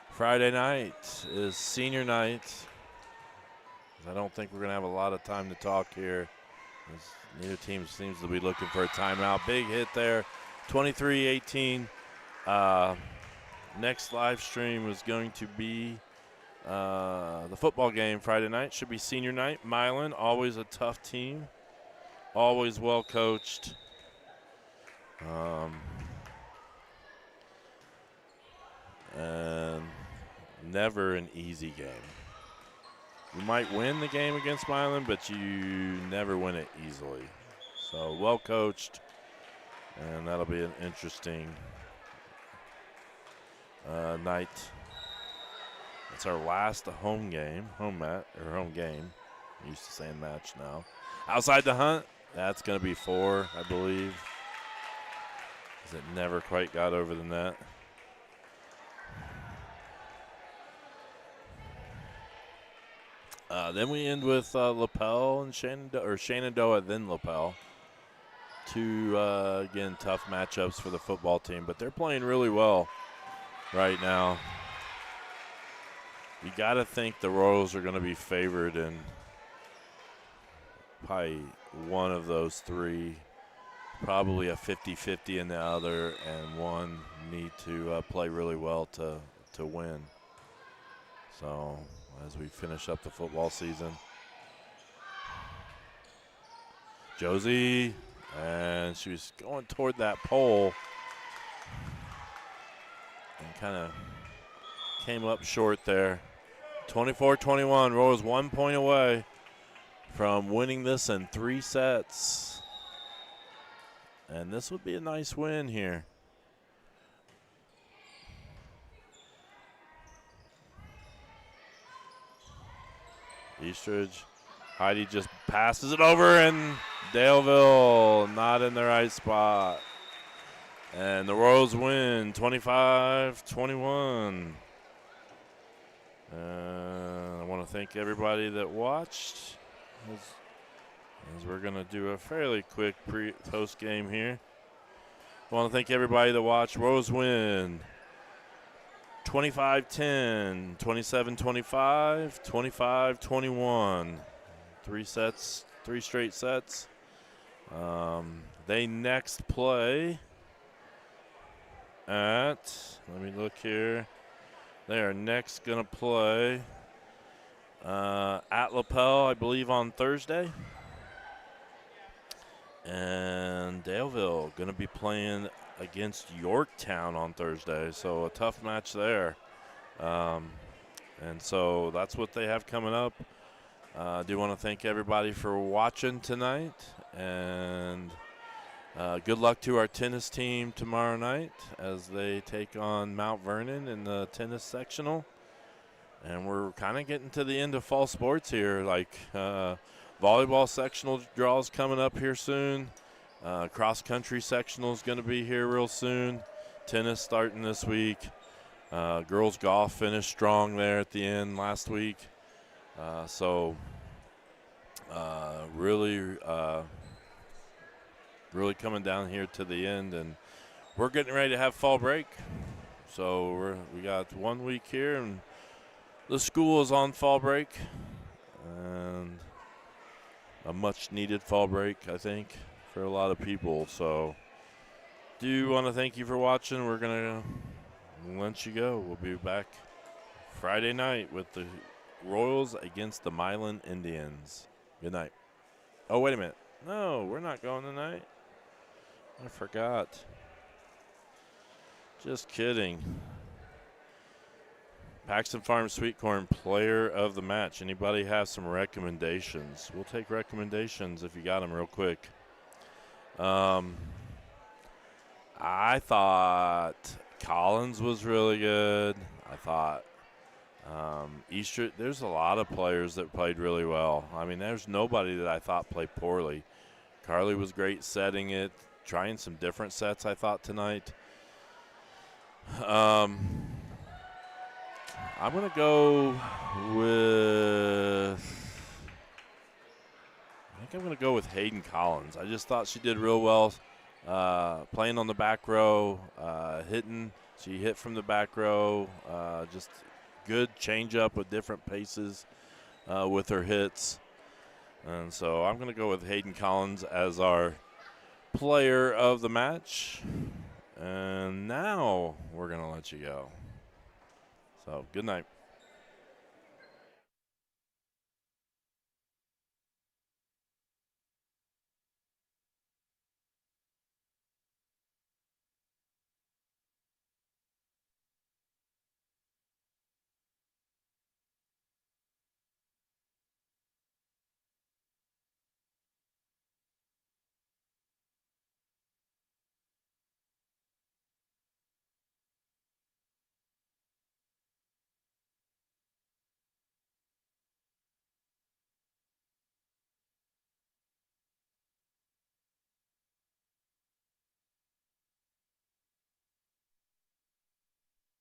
Friday night is senior night. I don't think we're going to have a lot of time to talk here. Neither team seems to be looking for a timeout. Big hit there, 23-18. Next live stream is going to be the football game Friday night. Should be senior night. Milan, always a tough team. Always well coached. And never an easy game. You might win the game against Milan, but you never win it easily. So well coached, and that'll be an interesting night. It's our last home game, home game. I'm used to saying match now. Outside the Hunt, that's going to be 4, I believe. Because it never quite got over the net. Then we end with Lapel and Shenandoah, then Lapel. Two, again, tough matchups for the football team, but they're playing really well right now. You got to think the Royals are going to be favored in probably one of those three, probably a 50-50 in the other, and one need to play really well to win. So as we finish up the football season. Josie, and she was going toward that pole and kind of came up short there. 24-21, Royals 1 point away from winning this in 3 sets. And this would be a nice win here. Eastridge, Heidi just passes it over, and Daleville not in the right spot. And the Royals win 25-21. I want to thank everybody that watched as we're going to do a fairly quick post game here. I want to thank everybody that watched. Royals win 25-10, 27-25, 25-21. 3 sets, 3 straight sets. They next play at, let me look here. They are next going to play at Lapel, I believe, on Thursday. And Daleville going to be playing against Yorktown on Thursday, so a tough match there. And so that's what they have coming up. I do want to thank everybody for watching tonight, and good luck to our tennis team tomorrow night as they take on Mount Vernon in the tennis sectional. And we're kind of getting to the end of fall sports here, like volleyball sectional draws coming up here soon. Cross-country sectional is going to be here real soon. Tennis starting this week. Girls golf finished strong there at the end last week. Really coming down here to the end, and we're getting ready to have fall break. So we got 1 week here, and the school is on fall break, and a much-needed fall break, I think, for a lot of people. So do want to thank you for watching. We're going to let you go. We'll be back Friday night with the Royals against the Milan Indians. Good night. Oh, wait a minute. No, we're not going tonight. I forgot. Just kidding. Paxton Farm Sweet Corn Player of the Match. Anybody have some recommendations? We'll take recommendations if you got them real quick. I thought Collins was really good. I thought Easter, there's a lot of players that played really well. I mean, there's nobody that I thought played poorly. Carly was great setting it, trying some different sets, I thought, tonight. I'm going to go with Hayden Collins. I just thought she did real well playing on the back row, hitting. She hit from the back row, just good change up with different paces with her hits. And so I'm going to go with Hayden Collins as our player of the match. And now we're going to let you go. So good night.